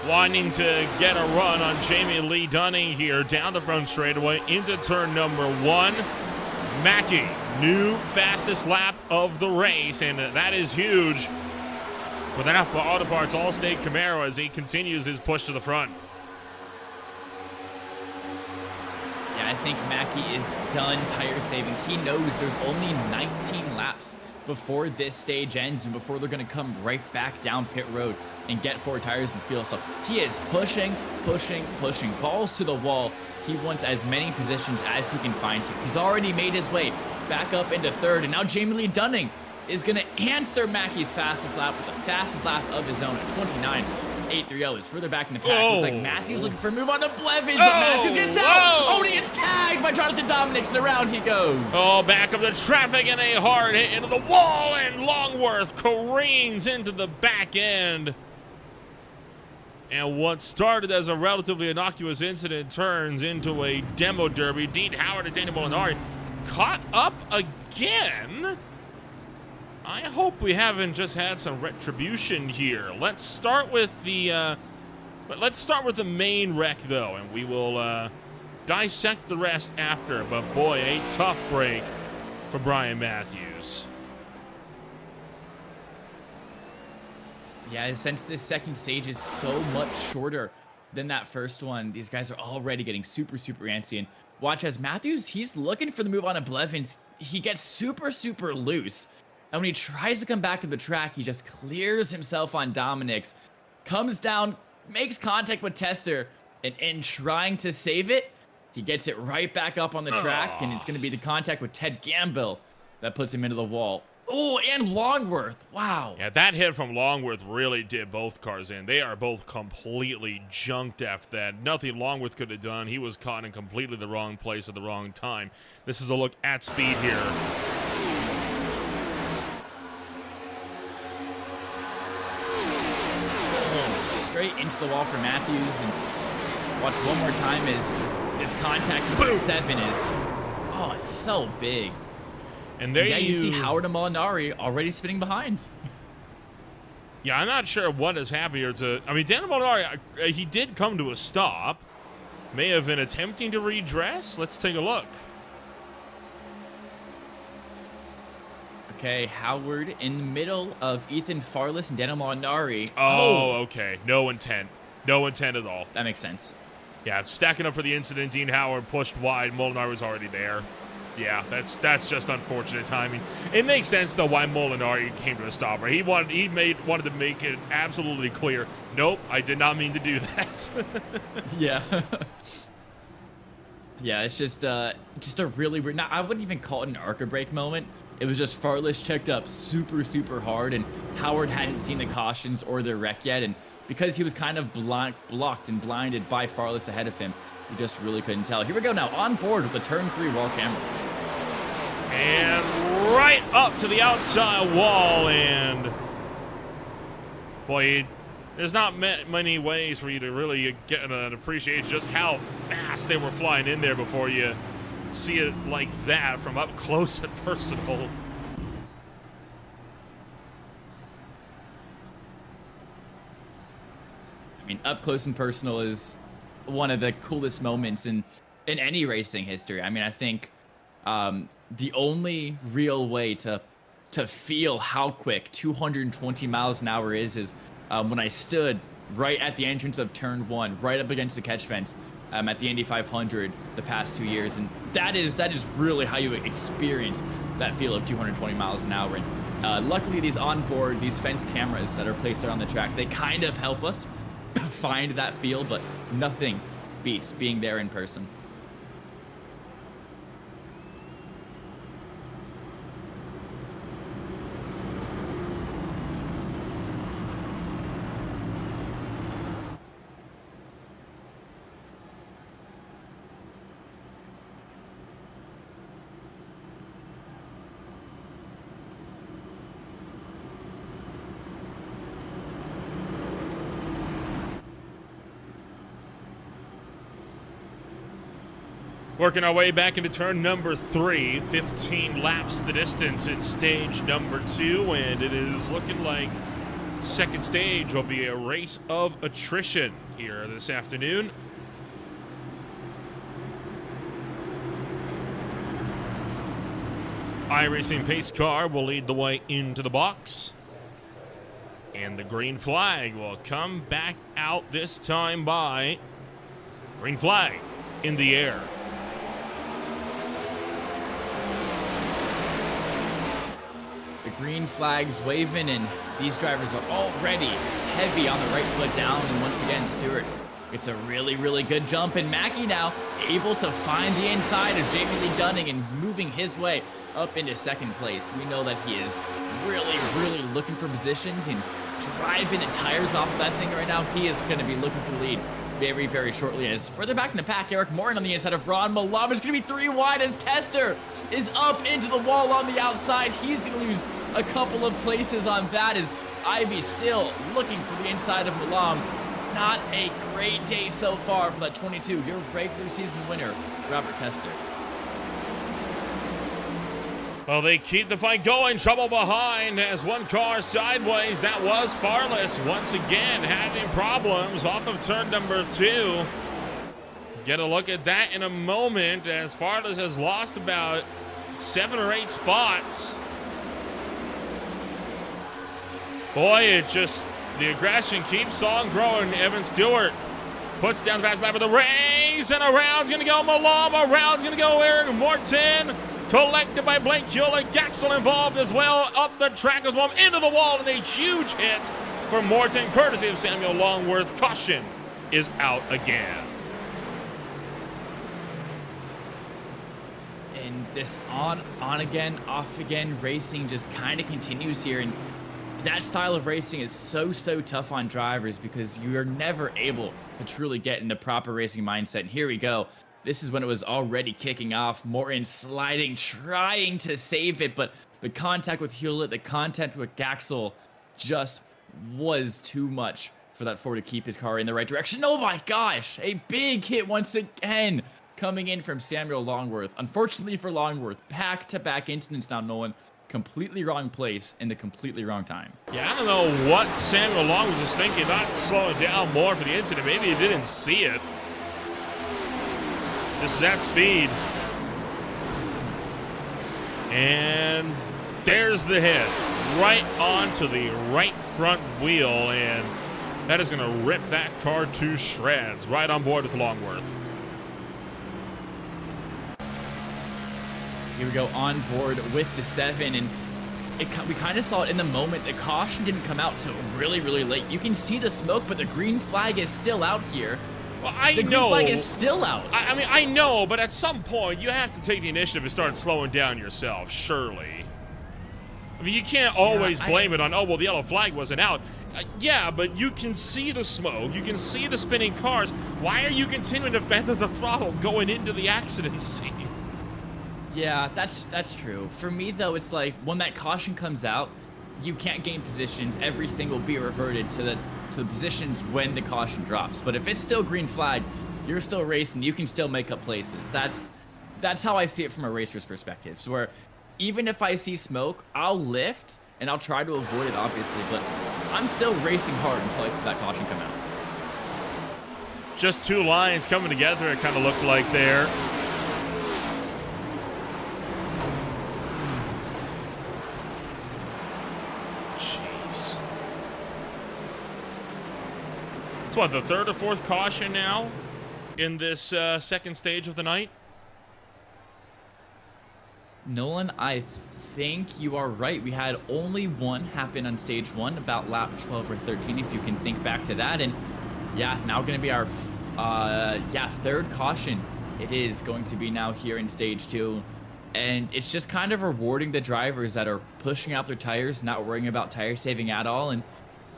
wanting to get a run on Jamie Lee Dunning here down the front straightaway into turn number 1. Mackey, new fastest lap of the race, and that is huge for the Napa Auto Parts All-State Camaro as he continues his push to the front. Yeah, I think Mackey is done tire saving. He knows there's only 19 laps before this stage ends and before they're going to come right back down pit road and get 4 tires and fuel. So he is pushing, balls to the wall. He wants as many positions as he can find to. He's already made his way back up into third, and now Jamie Lee Dunning is going to answer Mackey's fastest lap with the fastest lap of his own at 29.830. Is further back in the pack. Looks like Matthews looking for a move on to Blevins, but Matthews gets out. Oh, and he gets tagged by Jonathan Dominics, and around he goes. Oh, back of the traffic and a hard hit into the wall, and Longworth careens into the back end. And what started as a relatively innocuous incident turns into a demo derby. Dean Howard and Daniel Molinari caught up again. I hope we haven't just had some retribution here. Let's start with the main wreck though, and we will dissect the rest after. But boy, a tough break for Brian Matthews. Yeah, since this second stage is so much shorter than that first one, these guys are already getting super antsy. And watch as Matthews, he's looking for the move on a Blevins. He gets super loose. And when he tries to come back to the track, he just clears himself on Dominics, comes down, makes contact with Tester, and in trying to save it, he gets it right back up on the track, and it's going to be the contact with Ted Gambill that puts him into the wall. Oh, and Longworth. Wow. Yeah, that hit from Longworth really did both cars in. They are both completely junked after that. Nothing Longworth could have done. He was caught in completely the wrong place at the wrong time. This is a look at speed here. Straight into the wall for Matthews, and watch one more time as this contact with the 7 is, oh, it's so big. And there you see Howard and Molinari already spinning behind. Yeah, I'm not sure what is happier to. I mean, Daniel Molinari, he did come to a stop. May have been attempting to redress. Let's take a look. Okay, Howard in the middle of Ethan Farless and Daniel Molinari. Oh, okay. No intent. No intent at all. That makes sense. Yeah, stacking up for the incident. Dean Howard pushed wide. Molinari was already there. Yeah, that's just unfortunate timing. It makes sense though why Molinari came to a stop. Right? He wanted to make it absolutely clear. Nope, I did not mean to do that. Yeah. Yeah, it's just a really weird. Now, I wouldn't even call it an ARCA brake moment. It was just Farless checked up super hard, and Howard hadn't seen the cautions or the wreck yet, and because he was kind of blocked and blinded by Farless ahead of him, he just really couldn't tell. Here we go now, on board with the turn 3 wall camera. And right up to the outside wall, and boy, there's not many ways for you to really get an appreciation just how fast they were flying in there before you see it like that from up close and personal. I mean, up close and personal is one of the coolest moments in any racing history. I mean, I think the only real way to feel how quick 220 miles an hour is when I stood right at the entrance of turn 1, right up against the catch fence at the Indy 500 the past 2 years, and that is really how you experience that feel of 220 miles an hour. And luckily, these fence cameras that are placed around the track, they kind of help us find that feel, but nothing beats being there in person. Working our way back into turn number 3, 15 laps the distance in stage number 2, and it is looking like second stage will be a race of attrition here this afternoon. iRacing pace car will lead the way into the box, and the green flag will come back out this time by green flag in the air. Green flags waving, and these drivers are already heavy on the right foot down. And once again, Stewart, it's a really, really good jump. And Mackie now able to find the inside of Jamie Lee Dunning and moving his way up into second place. We know that he is really, really looking for positions and driving the tires off of that thing right now. He is going to be looking for the lead very, very shortly. As further back in the pack, Eric Morton on the inside of Ron Malam is going to be 3 wide as Tester is up into the wall on the outside. He's going to lose a couple of places on that, as Ivy still looking for the inside of Malam. Not a great day so far for that 22, your regular season winner, Robert Tester. Well, they keep the fight going. Trouble behind as one car sideways. That was Farless once again having problems off of turn number 2. Get a look at that in a moment, as Farless has lost about 7 or 8 spots. Boy, the aggression keeps on growing. Evan Stewart puts down the fast lap of the race, and around's going to go Malam. Around's going to go Eric Morton. Collected by Blake Hewlett. Gaxel involved as well. Up the track as well. Into the wall, and a huge hit for Morton, courtesy of Samuel Longworth. Caution is out again. And this on again, off again racing just kind of continues here. And that style of racing is so tough on drivers because you are never able to truly get in the proper racing mindset. And here we go. This is when it was already kicking off. Morton sliding, trying to save it, but the contact with Hewlett, the contact with Gaxel just was too much for that Ford to keep his car in the right direction. Oh my gosh, a big hit once again coming in from Samuel Longworth. Unfortunately for Longworth, back-to-back incidents now, Nolan. Completely wrong place in the completely wrong time. Yeah, I don't know what Samuel Longworth was thinking, not slowing down more for the incident. Maybe he didn't see it. This is at speed. And there's the hit. Right onto the right front wheel, and that is going to rip that car to shreds. Right on board with Longworth. Here we go on board with the 7, and we kind of saw it in the moment. The caution didn't come out till really late. You can see the smoke, but the green flag is still out here. Well, I know. The green flag is still out. I mean, I know, but at some point, you have to take the initiative and start slowing down yourself, surely. I mean, you can't always blame it on, oh, well, the yellow flag wasn't out. Yeah, but you can see the smoke. You can see the spinning cars. Why are you continuing to feather the throttle going into the accident scene? Yeah, that's true. For me, though, it's like when that caution comes out, you can't gain positions. Everything will be reverted to the positions when the caution drops. But if it's still green flag, you're still racing. You can still make up places. That's how I see it from a racer's perspective. So where even if I see smoke, I'll lift and I'll try to avoid it, obviously. But I'm still racing hard until I see that caution come out. Just 2 lines coming together, it kind of looked like there. It's what, the 3rd or 4th caution now in this second stage of the night? Nolan, I think you are right. We had only one happen on stage 1 about lap 12 or 13, if you can think back to that. And Yeah, now going to be our, third caution. It is going to be now here in stage 2. And it's just kind of rewarding the drivers that are pushing out their tires, not worrying about tire saving at all. And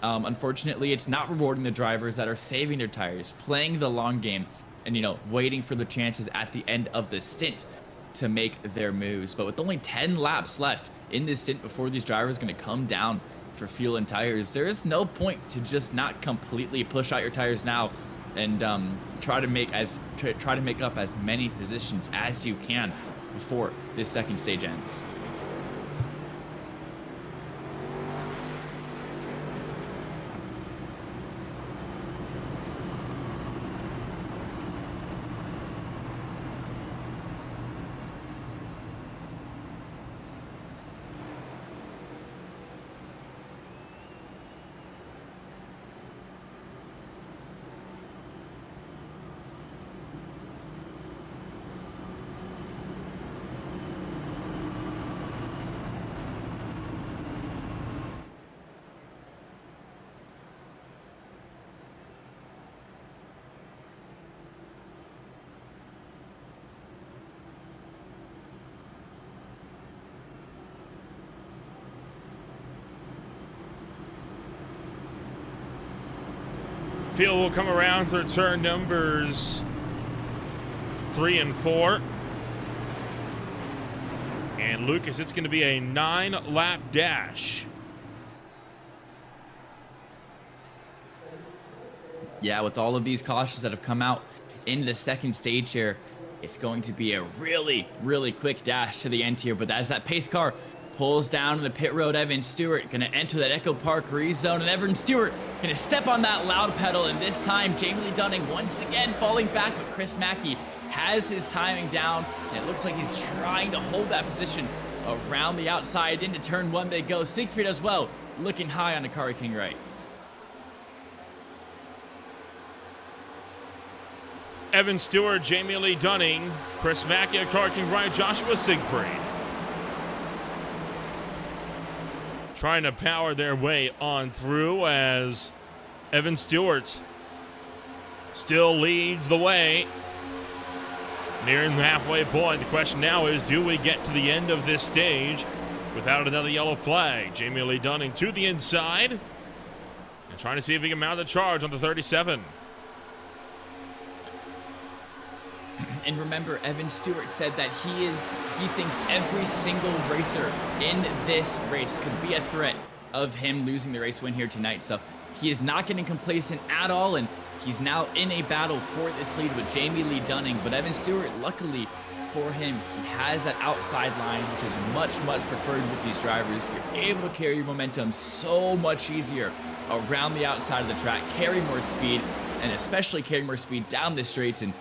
unfortunately, it's not rewarding the drivers that are saving their tires, playing the long game, and, you know, waiting for the chances at the end of the stint to make their moves. But with only 10 laps left in this stint before these drivers are going to come down for fuel and tires, there is no point to just not completely push out your tires now and try to make up as many positions as you can before this second stage ends. Field will come around for turn numbers 3 and 4. And Lucas, it's going to be a 9-lap dash. Yeah, with all of these cautions that have come out in the second stage here, it's going to be a really, really quick dash to the end here. But as that pace car pulls down the pit road, Evan Stewart going to enter that Echo Park rezone, and Evan Stewart going to step on that loud pedal, and this time Jamie Lee Dunning once again falling back, but Chris Mackey has his timing down, and it looks like he's trying to hold that position around the outside. Into turn 1 they go. Siegfried as well, looking high on Akari King right. Evan Stewart, Jamie Lee Dunning, Chris Mackey, Akari King right, Joshua Siegfried trying to power their way on through as Evan Stewart still leads the way. Nearing the halfway point, the question now is, do we get to the end of this stage without another yellow flag? Jamie Lee Dunning to the inside and trying to see if he can mount a charge on the 37. And remember, Evan Stewart said that he thinks every single racer in this race could be a threat of him losing the race win here tonight. So he is not getting complacent at all, and he's now in a battle for this lead with Jamie Lee Dunning. But Evan Stewart, luckily for him, he has that outside line, which is much, much preferred with these drivers. You're able to carry your momentum so much easier around the outside of the track, carry more speed, and especially carry more speed down the straights. And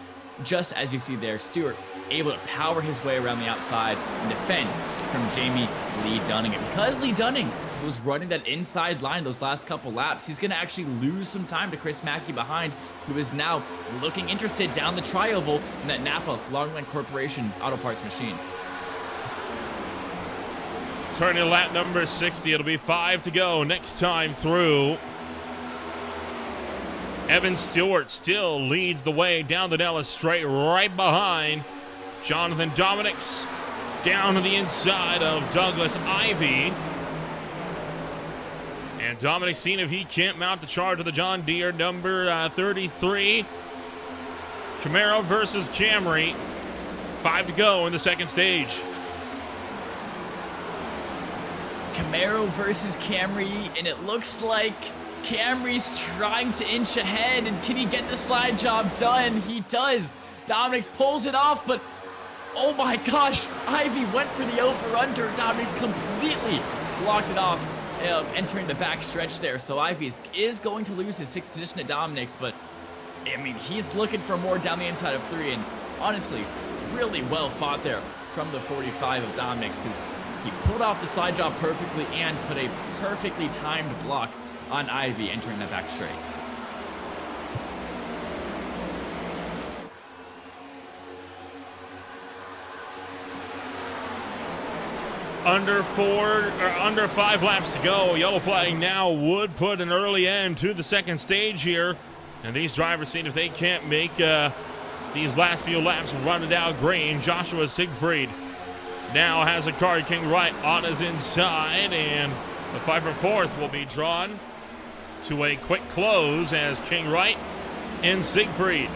just as you see there, Stewart able to power his way around the outside and defend from Jamie Lee Dunning. And because Lee Dunning was running that inside line those last couple laps, he's going to actually lose some time to Chris Mackey behind, who is now looking interested down the tri-oval in that Napa Longline Corporation Auto Parts machine. Turning lap number 60, it'll be 5 to go next time through. Evan Stewart still leads the way down the Dallas straight, right behind Jonathan Dominics, down to the inside of Douglas Ivy. And Dominic seeing if he can't mount the charge of the John Deere number 33. Camaro versus Camry. 5 to go in the second stage. Camaro versus Camry, and it looks like Camry's trying to inch ahead, and can he get the slide job done? He does. Dominics pulls it off, but oh my gosh, Ivy went for the over-under. Dominics completely blocked it off, entering the back stretch there. So Ivy is going to lose his 6th position at Dominics, but I mean, he's looking for more down the inside of 3, and honestly, really well fought there from the 45 of Dominics, because he pulled off the slide job perfectly and put a perfectly timed block on Ivy entering that back straight. Under 5 laps to go. Yellow flag now would put an early end to the second stage here. And these drivers, seeing if they can't make these last few laps run it out green. Joshua Siegfried now has a car. King Wright on his inside, and the fight for fourth will be drawn to a quick close as King Wright and Siegfried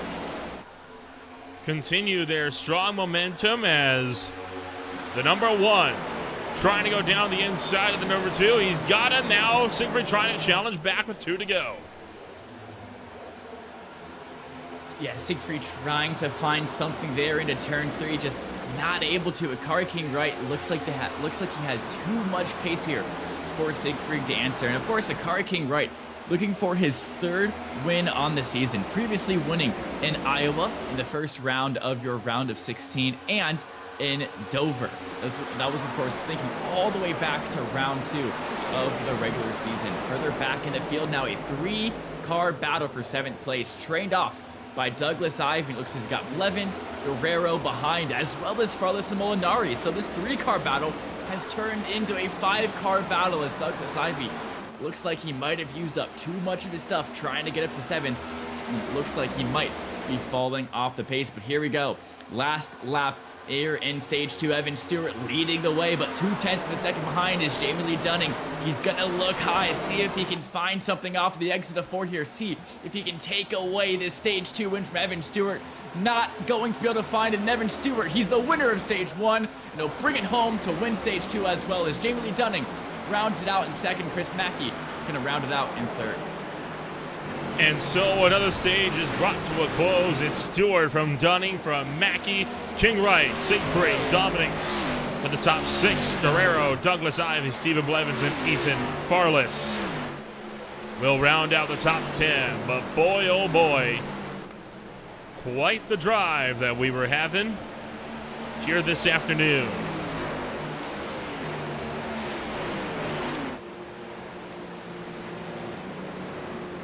continue their strong momentum as the number one trying to go down the inside of the number two. He's got it now. Siegfried trying to challenge back with 2 to go. Yeah, Siegfried trying to find something there into turn 3, just not able to. Akari King Wright looks like he has too much pace here for Siegfried to answer. And of course, Akari King Wright looking for his 3rd win on the season, previously winning in Iowa in the first round of your round of 16 and in Dover. That was, of course, thinking all the way back to round 2 of the regular season. Further back in the field now, a 3-car battle for 7th place, trained off by Douglas Ivey. Looks like he's got Blevins, Guerrero behind, as well as Farless and Molinari. So this 3-car battle has turned into a 5-car battle as Douglas Ivey looks like he might have used up too much of his stuff trying to get up to 7. Looks like he might be falling off the pace, but here we go. Last lap here in stage 2, Evan Stewart leading the way, but 0.2 of a second behind is Jamie Lee Dunning. He's gonna look high, see if he can find something off the exit of 4 here, see if he can take away this stage 2 win from Evan Stewart. Not going to be able to find it in Evan Stewart. He's the winner of stage 1, and he'll bring it home to win stage 2 as well, as Jamie Lee Dunning rounds it out in 2nd. Chris Mackey gonna round it out in 3rd. And so another stage is brought to a close. It's Stewart from Dunning, from Mackey, King Wright, Siegfried, Dominics for the top 6. Guerrero, Douglas Ivey, Stephen Blevins, and Ethan Farless will round out the top 10. But boy, oh boy, quite the drive that we were having here this afternoon.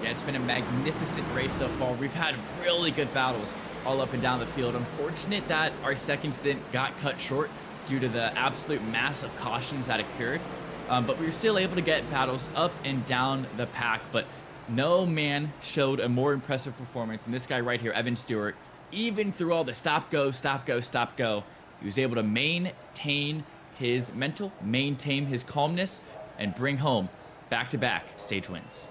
Yeah, it's been a magnificent race so far. We've had really good battles all up and down the field. Unfortunate that our 2nd stint got cut short due to the absolute mass of cautions that occurred. But we were still able to get battles up and down the pack. But no man showed a more impressive performance than this guy right here, Evan Stewart. Even through all the stop, go, stop, go, stop, go, he was able to maintain his mental, maintain his calmness, and bring home back-to-back stage wins.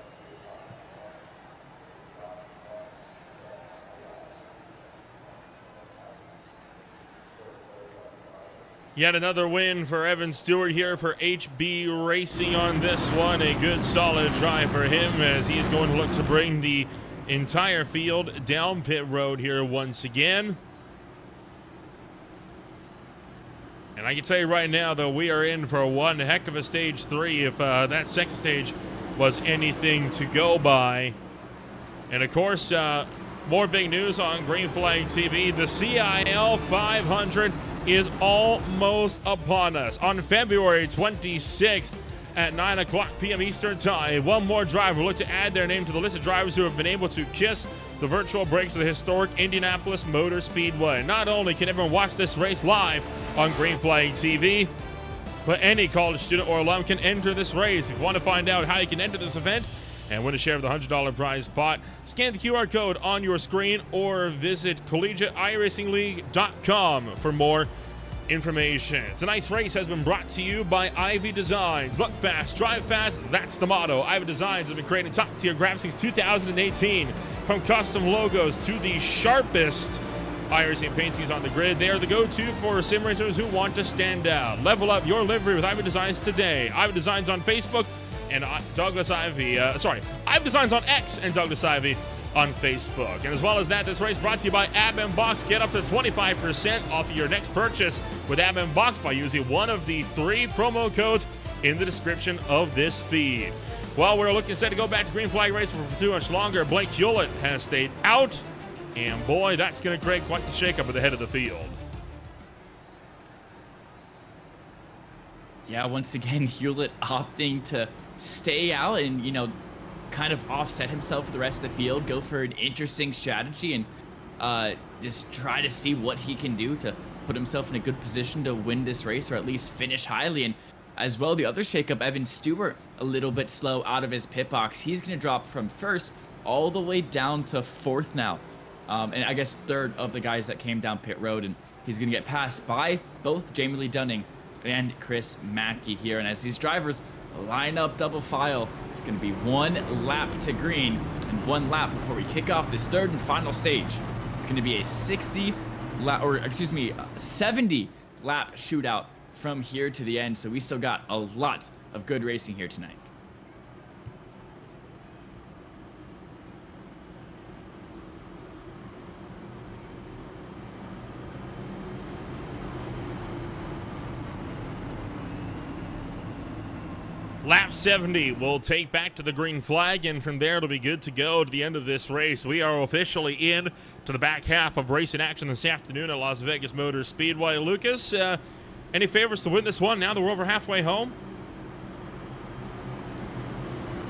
Yet another win for Evan Stewart here for HB Racing on this one. A good solid drive for him as he is going to look to bring the entire field down pit road here once again. And I can tell you right now, though, we are in for one heck of a stage 3 if that 2nd stage was anything to go by. And of course, more big news on Green Flag TV. The CIL 500 is almost upon us. On February 26th at 9 p.m. Eastern Time, one more driver will look to add their name to the list of drivers who have been able to kiss the virtual brakes of the historic Indianapolis Motor Speedway. Not only can everyone watch this race live on Green Flag TV, but any college student or alum can enter this race. If you want to find out how you can enter this event and win a share of the $100 prize pot, scan the QR code on your screen or visit collegiateiRacingLeague.com for more information. Tonight's race has been brought to you by Ivy Designs. Look fast, drive fast, that's the motto. Ivy Designs have been creating top-tier graphics since 2018. From custom logos to the sharpest iRacing paint schemes on the grid, they are the go-to for sim racers who want to stand out. Level up your livery with Ivy Designs today. Ivy Designs on Facebook and Douglas Ivey, Ivy Designs on X and Douglas Ivey on Facebook. And as well as that, this race brought to you by AdminBox. Get up to 25% off of your next purchase with AdminBox by using one of the 3 promo codes in the description of this feed. Well, we're looking set to go back to Green Flag Racing for too much longer. Blake Hewlett has stayed out, and boy, that's going to create quite the shakeup at the head of the field. Yeah, once again, Hewlett opting to stay out and, kind of offset himself for the rest of the field, go for an interesting strategy, and just try to see what he can do to put himself in a good position to win this race or at least finish highly. And as well, the other shakeup, Evan Stewart, a little bit slow out of his pit box. He's going to drop from 1st all the way down to 4th now. And I guess 3rd of the guys that came down pit road, and he's going to get passed by both Jamie Lee Dunning and Chris Mackey here. And as these drivers line up double file, it's going to be 1 lap to green and 1 lap before we kick off this 3rd and final stage. It's going to be a 70 lap shootout from here to the end. So we still got a lot of good racing here tonight. Lap 70 will take back to the green flag, and from there it'll be good to go to the end of this race. We are officially in to the back half of racing action this afternoon at Las Vegas Motor Speedway. Lucas, any favorites to win this one now that we're over halfway home?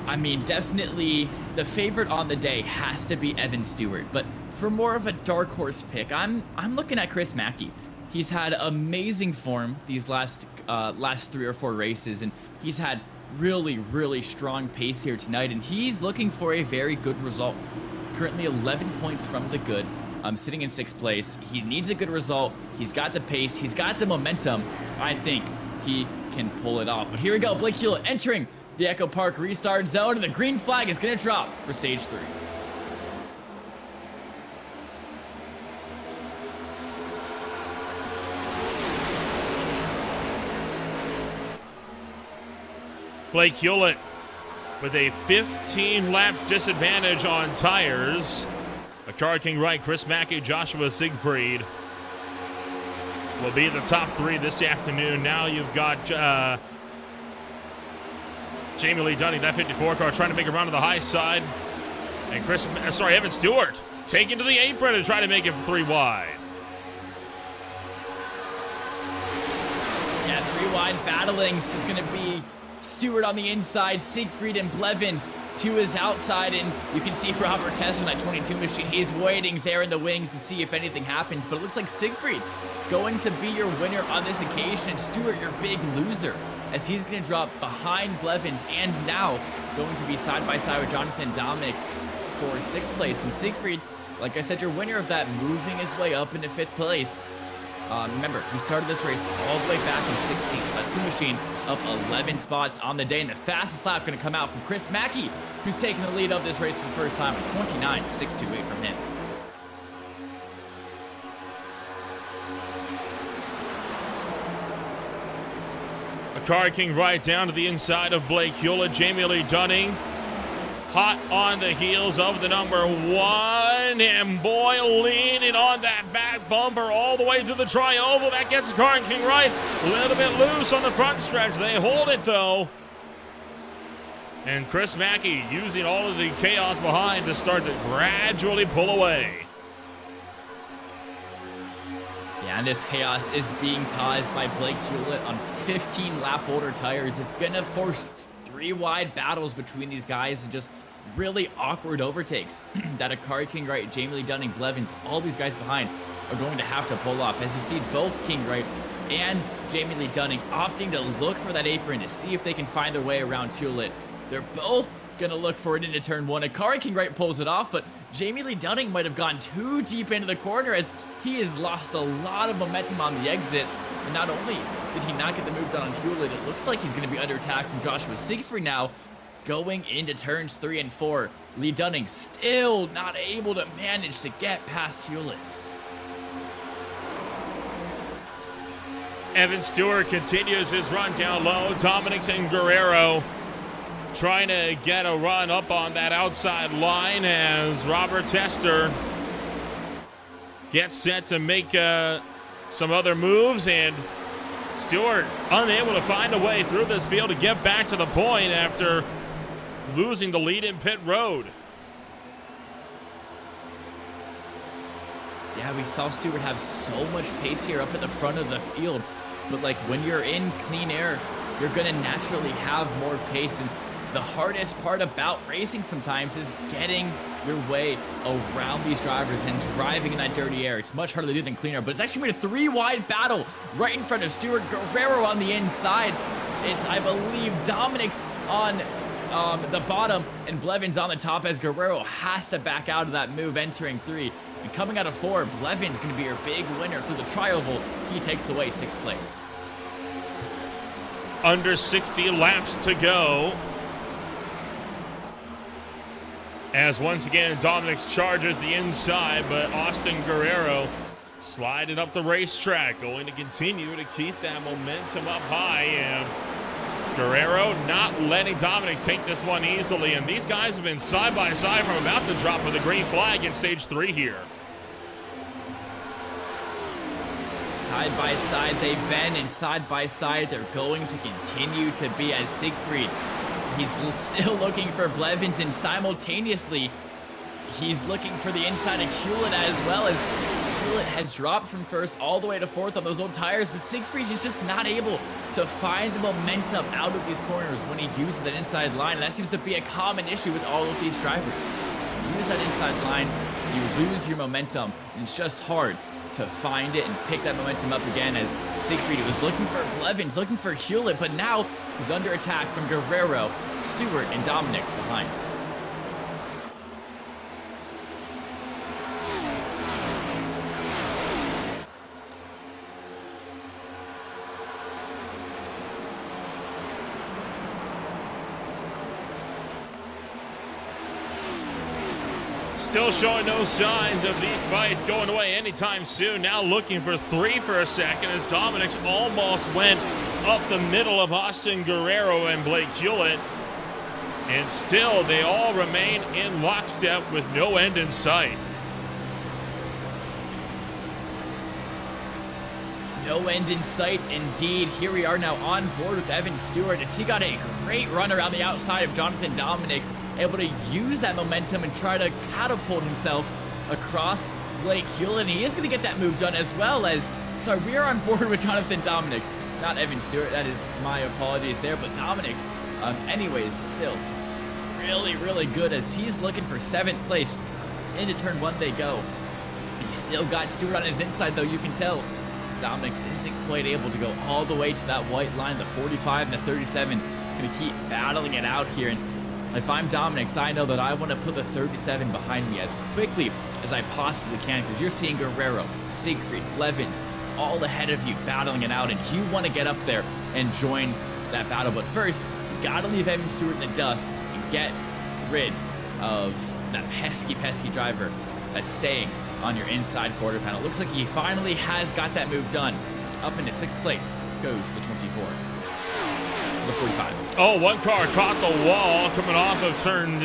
I mean, definitely the favorite on the day has to be Evan Stewart, but for more of a dark horse pick, I'm looking at Chris Mackey. He's had amazing form these last 3 or 4 races, and he's had really strong pace here tonight, and he's looking for a very good result. Currently 11 points from the good, sitting in 6th place. He needs a good result. He's got the pace, he's got the momentum. I think he can pull it off. But here we go, Blake Hewlett entering the Echo Park restart zone, and the green flag is going to drop for stage 3. Blake Hewlett with a 15-lap disadvantage on tires. A Car King right, Chris Mackey, Joshua Siegfried will be the top 3 this afternoon. Now you've got Jamie Lee Dunning, that 54 car, trying to make a run to the high side. And Evan Stewart taking to the apron to try to make it 3 wide. Yeah, 3 wide battling. This is going to be Stewart on the inside, Siegfried and Blevins to his outside, and you can see Robert Tess on that 22 machine. He's waiting there in the wings to see if anything happens, but it looks like Siegfried going to be your winner on this occasion, and Stewart your big loser, as he's going to drop behind Blevins, and now going to be side by side with Jonathan Dominics for 6th place. And Siegfried, like I said, your winner of that, moving his way up into 5th place. Remember, he started this race all the way back in 16th, so that 2 machine up 11 spots on the day, and the fastest lap going to come out from Chris Mackey, who's taking the lead of this race for the first time, 29.628 from him. A Car King right down to the inside of Blake Hewlett. Jamie Lee Dunning hot on the heels of the number 1, and boy, leaning on that back bumper all the way through the tri-oval. That gets a Car King right a little bit loose on the front stretch. They hold it though, and Chris Mackey using all of the chaos behind to start to gradually pull away. Yeah, and this chaos is being caused by Blake Hewlett on 15 lap older tires. It's gonna force 3 wide battles between these guys, and just really awkward overtakes that a Car King right, Jamie Lee Dunning, Blevins, all these guys behind are going to have to pull off. As you see, both King Wright and Jamie Lee Dunning opting to look for that apron to see if they can find their way around Hewlett. They're both gonna look for it into turn 1. A Car King right pulls it off, but Jamie Lee Dunning might have gone too deep into the corner, as he has lost a lot of momentum on the exit. And not only did he not get the move done on Hewlett, it looks like he's going to be under attack from Joshua Siegfried now, going into turns 3 and 4. Lee Dunning still not able to manage to get past Hewlett. Evan Stewart continues his run down low. Dominics and Guerrero trying to get a run up on that outside line, as Robert Tester gets set to make some other moves, and Stewart unable to find a way through this field to get back to the point after losing the lead in pit road. Yeah, we saw Stewart have so much pace here up at the front of the field, but like when you're in clean air, you're gonna naturally have more pace, and the hardest part about racing sometimes is getting your way around these drivers and driving in that dirty air. It's much harder to do than clean air, but it's actually made a 3 wide battle right in front of Stewart. Guerrero on the inside. It's, I believe, Dominics on the bottom, and Blevins on the top as Guerrero has to back out of that move entering 3. And coming out of 4, Blevins going to be your big winner through the tri-oval. He takes away 6th place. Under 60 laps to go. As once again, Dominic's charges the inside, but Austin Guerrero sliding up the racetrack, going to continue to keep that momentum up high. And Guerrero not letting Dominic's take this one easily. And these guys have been side by side from about the drop of the green flag in stage 3 here. Side by side they've been, and side by side they're going to continue to be, as Siegfried, he's still looking for Blevins, and simultaneously he's looking for the inside of Hewlett, as well as Hewlett has dropped from 1st all the way to 4th on those old tires, but Siegfried is just not able to find the momentum out of these corners when he uses that inside line, and that seems to be a common issue with all of these drivers. You use that inside line, you lose your momentum, and it's just hard to find it and pick that momentum up again, as Siegfried was looking for Blevins, looking for Hewlett, but now he's under attack from Guerrero, Stewart, and Dominic's behind. Still showing no signs of these fights going away anytime soon. Now looking for 3 for a second, as Dominic's almost went up the middle of Austin Guerrero and Blake Hewlett. And still, they all remain in lockstep with no end in sight. No end in sight indeed. Here we are now on board with Evan Stewart, as he got a great run around the outside of Jonathan Dominic's, able to use that momentum and try to catapult himself across Blake Hewlett. And he is going to get that move done, as well as, sorry, we are on board with Jonathan Dominic's, not Evan Stewart. That is my apologies there, but Dominic's, anyways, still really, really good, as he's looking for 7th place. Into turn 1 they go. He's still got Stewart on his inside, though, you can tell. Dominic's isn't quite able to go all the way to that white line. The 45 and the 37 going to keep battling it out here. And if I'm Dominic's, I know that I want to put the 37 behind me as quickly as I possibly can, because you're seeing Guerrero, Siegfried, Blevins all ahead of you battling it out, and you want to get up there and join that battle. But first, you got to leave Evan Stewart in the dust and get rid of that pesky driver that's staying on your inside quarter panel. Looks like he finally has got that move done. Up into 6th place goes to 24. The 45. Oh, one car caught the wall coming off of turn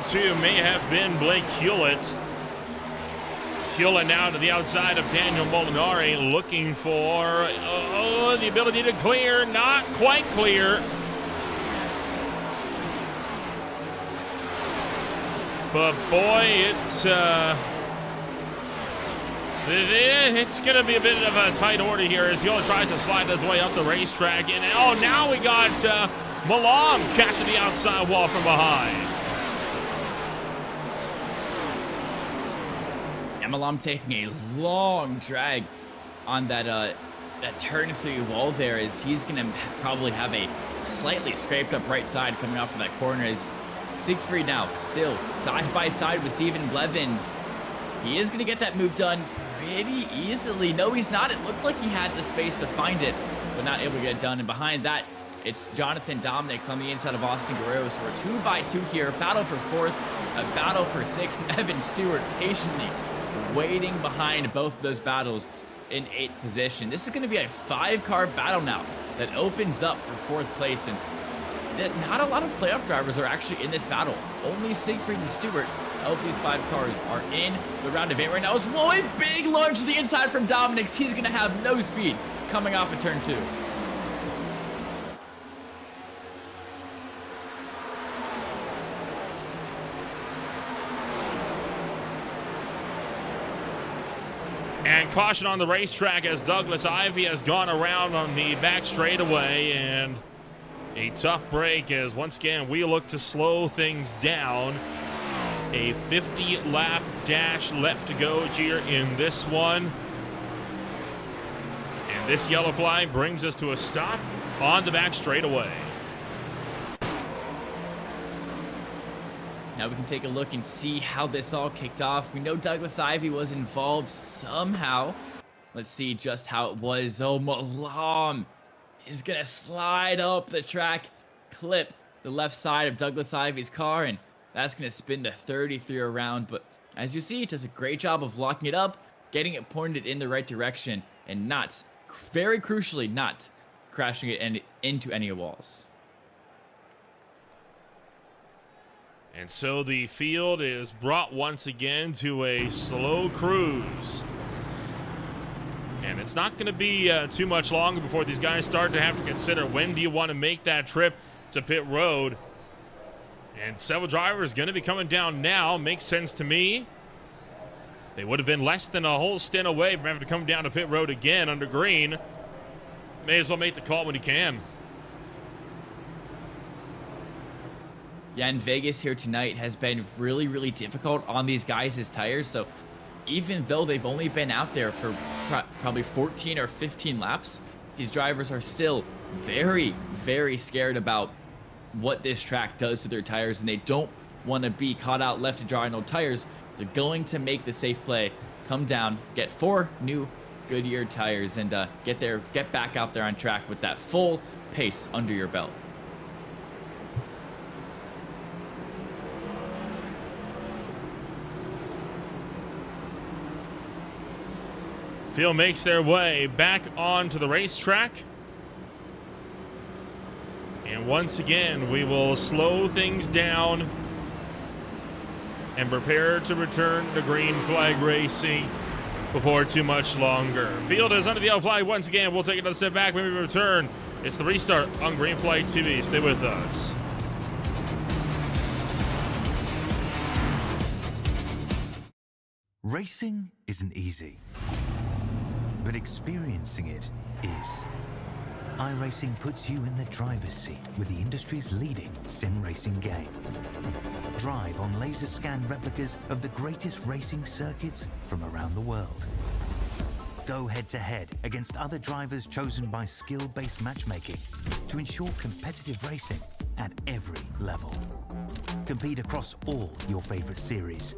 2. May have been Blake Hewlett. Hewlett now to the outside of Daniel Molinari, looking for the ability to clear. Not quite clear. But boy, it's going to be a bit of a tight order here as Hewlett tries to slide his way up the racetrack. And oh, now we got Malam catching the outside wall from behind. And Malam taking a long drag on that turn 3 wall there, as he's going to probably have a slightly scraped up right side coming off of that corner, as Siegfried now still side by side with Steven Blevins. He is going to get that move done pretty easily. No, he's not. It looked like he had the space to find it, but not able to get it done. And behind that, it's Jonathan Dominic's on the inside of Austin Guerrero. So we're 2 by 2 here. Battle for 4th, a battle for 6th. And Evan Stewart patiently waiting behind both of those battles in 8th position. This is going to be a 5-car battle now that opens up for 4th place. And that not a lot of playoff drivers are actually in this battle. Only Siegfried and Stewart of these 5 cars are in the round of 8 right now. Whoa, a big lunge to the inside from Dominic's. He's going to have no speed coming off of turn 2. And caution on the racetrack as Douglas Ivey has gone around on the back straightaway, and a tough break as once again we look to slow things down. A 50-lap dash left to go here in this one. And this yellow flag brings us to a stop on the back straightaway. Now we can take a look and see how this all kicked off. We know Douglas Ivy was involved somehow. Let's see just how it was. Oh, Malam is going to slide up the track, clip the left side of Douglas Ivy's car, and that's going to spin the 33 around. But as you see, it does a great job of locking it up, getting it pointed in the right direction, and not, very crucially, not crashing it into any walls. And so the field is brought once again to a slow cruise. And it's not going to be too much longer before these guys start to have to consider, when do you want to make that trip to pit road? And several drivers going to be coming down now. Makes sense to me. They would have been less than a whole stint away from having to come down to pit road again under green. May as well make the call when you can. Yeah, and Vegas here tonight has been really, really difficult on these guys' tires. So even though they've only been out there for probably 14 or 15 laps, these drivers are still very, very scared about what this track does to their tires, and they don't want to be caught out left to dry on old tires. They're going to make the safe play, come down, get 4 new Goodyear tires, and get back out there on track with that full pace under your belt. Field makes their way back onto the racetrack. And once again, we will slow things down and prepare to return to green flag racing before too much longer. Field is under the yellow flag once again. We'll take another step back when we return. It's the restart on Green Flag TV. Stay with us. Racing isn't easy, but experiencing it is. iRacing puts you in the driver's seat with the industry's leading sim racing game. Drive on laser scan replicas of the greatest racing circuits from around the world. Go head to head against other drivers chosen by skill-based matchmaking to ensure competitive racing at every level. Compete across all your favorite series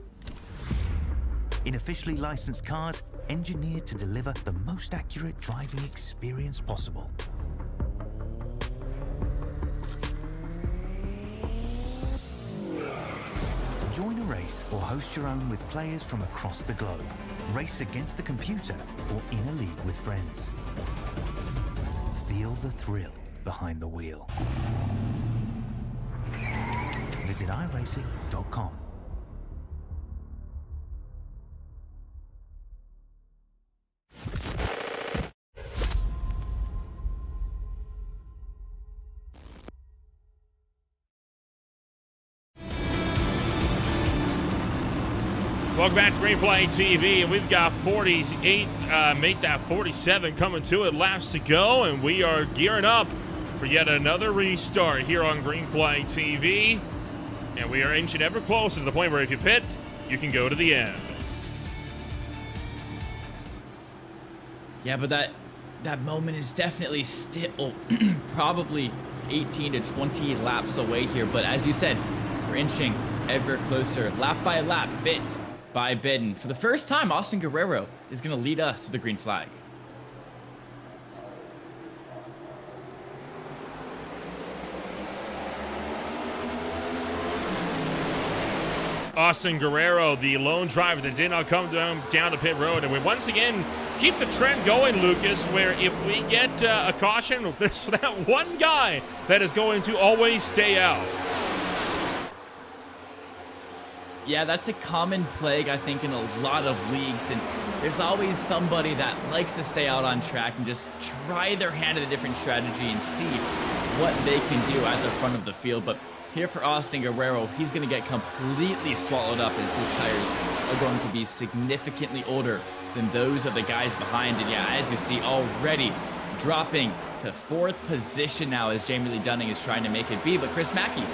in officially licensed cars engineered to deliver the most accurate driving experience possible. Join a race or host your own with players from across the globe. Race against the computer or in a league with friends. Feel the thrill behind the wheel. Visit iRacing.com. Welcome back to Green Flag TV, and we've got 48, make that 47 coming to it, laps to go, and we are gearing up for yet another restart here on Green Flag TV, and we are inching ever closer to the point where if you pit, you can go to the end. Yeah, but that moment is definitely still probably 18 to 20 laps away here, but as you said, we're inching ever closer, lap by lap, bit by bit, and for the first time, Austin Guerrero is going to lead us to the green flag. Austin Guerrero, the lone driver that did not come down to pit road, and we once again keep the trend going, Lucas, where if we get a caution, there's that one guy that is going to always stay out. Yeah, that's a common plague, I think, in a lot of leagues, and there's always somebody that likes to stay out on track and just try their hand at a different strategy and see what they can do at the front of the field. But here for Austin Guerrero, he's going to get completely swallowed up as his tires are going to be significantly older than those of the guys behind. And yeah, as you see, already dropping to 4th position now as Jamie Lee Dunning is trying to make it be. But Chris Mackey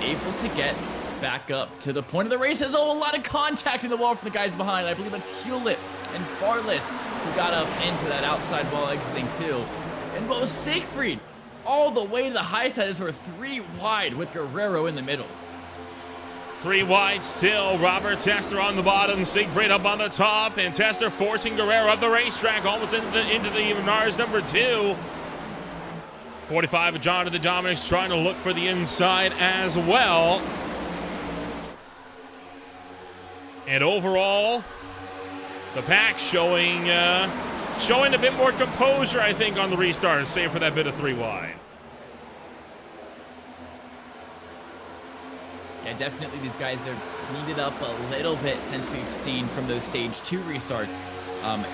able to get back up to the point of the race. There's a lot of contact in the wall from the guys behind. I believe it's Hewlett and Farless who got up into that outside wall exiting too. And Bo Siegfried all the way to the high side as we're 3 wide with Guerrero in the middle. 3 wide still. Robert Tester on the bottom. Siegfried up on the top. And Tester forcing Guerrero up the racetrack. Almost into the Menards number 2. 45 of Jonathan Dominic's trying to look for the inside as well. And overall, the pack showing a bit more composure, I think, on the restart, save for that bit of 3 wide. Yeah, definitely these guys have cleaned it up a little bit since we've seen from those stage 2 restarts.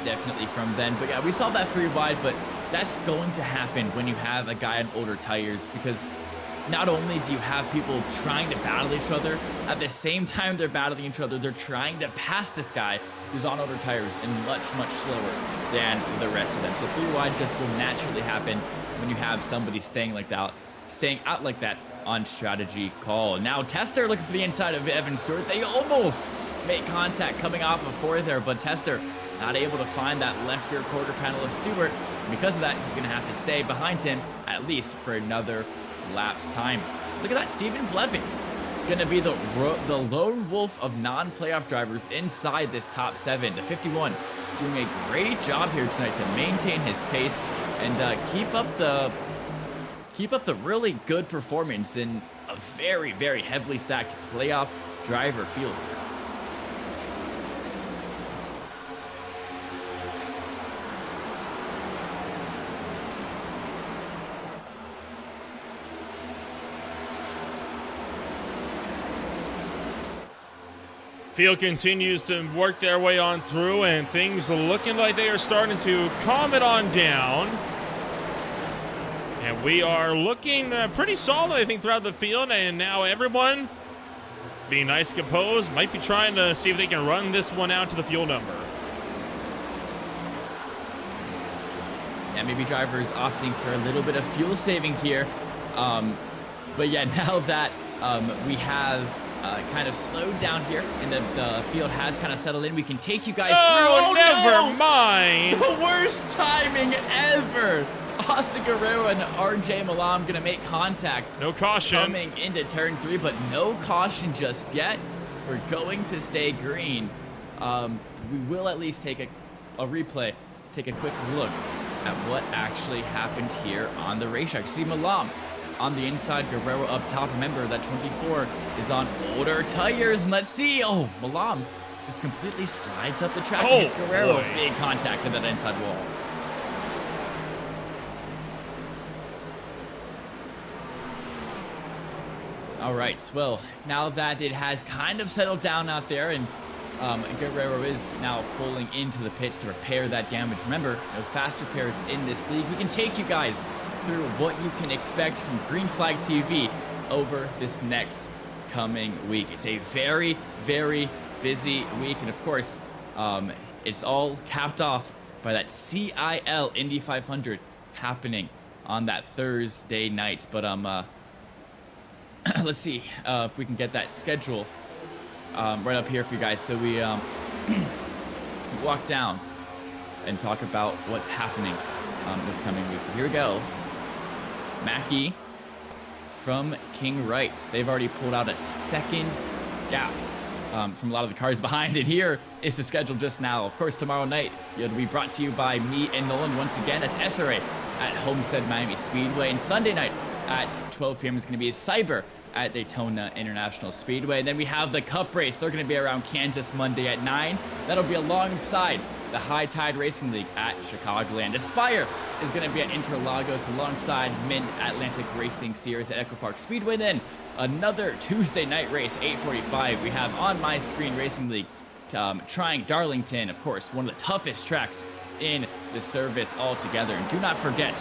Definitely from then. But yeah, we saw that 3 wide, but that's going to happen when you have a guy on older tires, because not only do you have people trying to battle each other, at the same time they're battling each other, they're trying to pass this guy who's on older tires and much, much slower than the rest of them. So 3 wide just will naturally happen when you have somebody staying out like that on strategy call. Now Tester looking for the inside of Evan Stewart. They almost make contact coming off of 4 there, but Tester not able to find that left rear quarter panel of Stewart. And because of that, he's going to have to stay behind him at least for another lap's time. Look at that, Stephen Blevins going to be the lone wolf of non-playoff drivers inside this top 7. The 51 doing a great job here tonight to maintain his pace and keep up the really good performance in a very, very heavily stacked playoff driver field. Field continues to work their way on through, and things looking like they are starting to calm it on down. And we are looking pretty solid, I think, throughout the field. And now everyone, being nice, composed, might be trying to see if they can run this one out to the fuel number. Yeah, maybe drivers opting for a little bit of fuel saving here. But yeah, now that we have kind of slowed down here and the field has kind of settled in, we can take you guys through. Oh, never mind. The worst timing ever. Austin Guerrero and RJ Malam going to make contact. No caution. Coming into turn 3, but no caution just yet. We're going to stay green. We will at least take a replay, take a quick look at what actually happened here on the racetrack. See Malam on the inside, Guerrero up top. Remember that 24 is on older tires. And let's see. Oh, Malam just completely slides up the track against Guerrero. Boy. Big contact to that inside wall. All right, well, now that it has kind of settled down out there and Guerrero is now pulling into the pits to repair that damage. Remember, no fast repairs in this league. We can take you guys through what you can expect from Green Flag TV over this next coming week. It's a very, very busy week, and of course, it's all capped off by that CIL Indy 500 happening on that Thursday night. But let's see if we can get that schedule right up here for you guys. So we walk down and talk about what's happening this coming week. Here we go. Mackey from King Wright. They've already pulled out a second gap from a lot of the cars behind. And here is the schedule just now. Of course, tomorrow night, it'll be brought to you by me and Nolan once again. That's SRA at Homestead Miami Speedway. And Sunday night at 12 p.m. is going to be Cyber at Daytona International Speedway. And then we have the Cup race. They're going to be around Kansas Monday at 9. That'll be alongside the High Tide Racing League at Chicagoland. Aspire is going to be at Interlagos alongside Mid-Atlantic Racing Series at Echo Park Speedway. Then another Tuesday night race, 8:45. We have On My Screen Racing League trying Darlington, of course, one of the toughest tracks in the service altogether. And do not forget,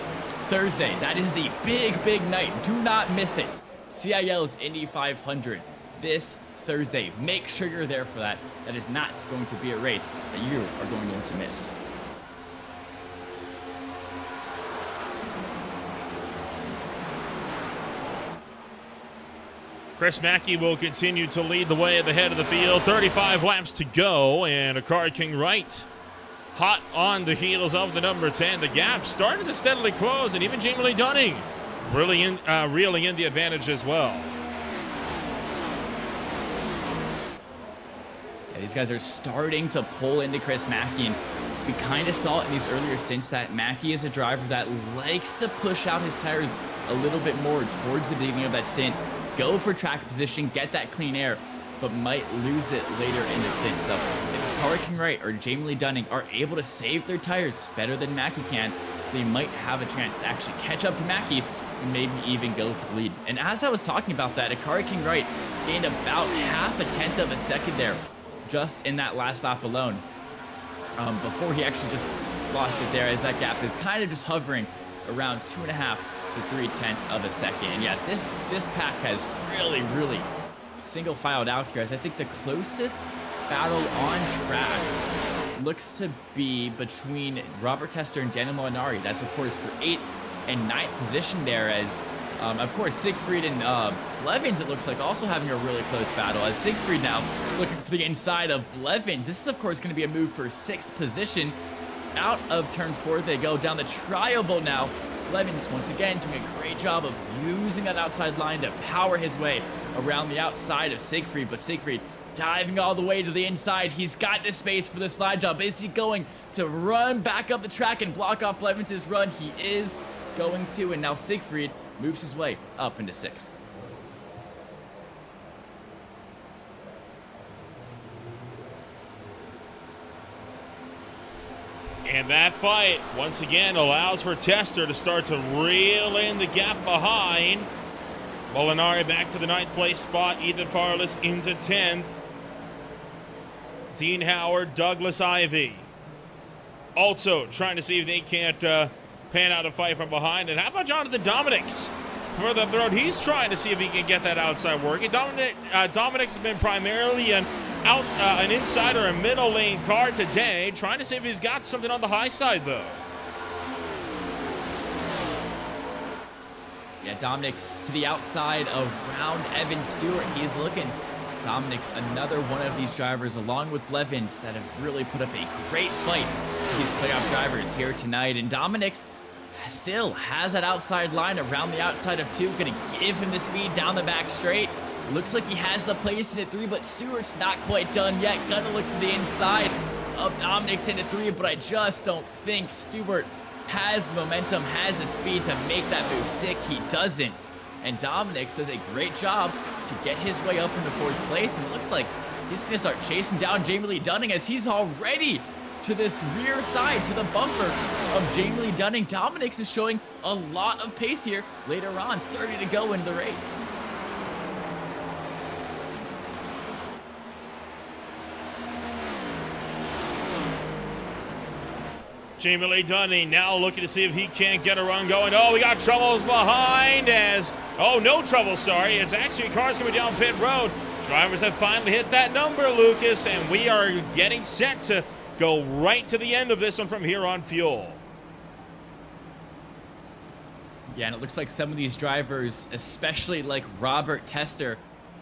Thursday, that is the big, big night. Do not miss it. CIL's Indy 500 this Thursday. Make sure you're there for that. That is not going to be a race that you are going to want to miss. Chris Mackey will continue to lead the way at the head of the field. 35 laps to go, and a car King Wright hot on the heels of the number 10. The gap started to steadily close, and even Jamie Lee Dunning really reeling in the advantage as well. And these guys are starting to pull into Chris Mackey. And we kind of saw it in these earlier stints that Mackey is a driver that likes to push out his tires a little bit more towards the beginning of that stint, go for track position, get that clean air, but might lose it later in the stint. So if Kari King Wright or Jamie Lee Dunning are able to save their tires better than Mackey can, they might have a chance to actually catch up to Mackey and maybe even go for the lead. And as I was talking about that, Kari King Wright gained about half a tenth of a second there just in that last lap alone, before he actually just lost it there, as that gap is kind of just hovering around 2.5 to 3/10 of a second. And yeah, this pack has really single filed out here, as I think the closest battle on track looks to be between Robert Tester and Daniel Molinari. That's of course for 8th and 9th position there, as of course Siegfried and Blevins, it looks like, also having a really close battle, as Siegfried now looking for the inside of Blevins. This is of course going to be a move for 6th position. Out of turn 4 they go, down the tri-oval now. Blevins once again doing a great job of using that outside line to power his way around the outside of Siegfried, but Siegfried diving all the way to the inside. He's got the space for the slide job. Is he going to run back up the track and block off Blevins' run? He is going to, and now Siegfried moves his way up into 6th. And that fight, once again, allows for Tester to start to reel in the gap behind. Molinari back to the 9th place spot. Ethan Farless into 10th. Dean Howard, Douglas Ivey also trying to see if they can't pan out a fight from behind. And how about Jonathan Dominics? Further up the road, he's trying to see if he can get that outside working. Dominics has been primarily an inside or a middle lane car today, trying to see if he's got something on the high side though. Yeah, Dominics to the outside around Evan Stewart. He's looking. Dominics, another one of these drivers, along with Blevins, that have really put up a great fight for these playoff drivers here tonight. And Dominics still has that outside line around the outside of 2, going to give him the speed down the back straight. Looks like he has the place into 3, but Stewart's not quite done yet. Gonna look for the inside of Dominics into 3, but I just don't think Stewart has the momentum, has the speed to make that move stick. He doesn't. And Dominics does a great job to get his way up into 4th place, and it looks like he's gonna start chasing down Jamie Lee Dunning, as he's already to this rear side, to the bumper of Jamie Lee Dunning. Dominics is showing a lot of pace here later on, 30 to go in the race. Jamie Lee Dunning now looking to see if he can't get a run going. Oh, we got troubles behind as... Oh, no trouble, sorry. It's actually cars coming down pit road. Drivers have finally hit that number, Lucas, and we are getting set to go right to the end of this one from here on fuel. Yeah, and it looks like some of these drivers, especially like Robert Tester,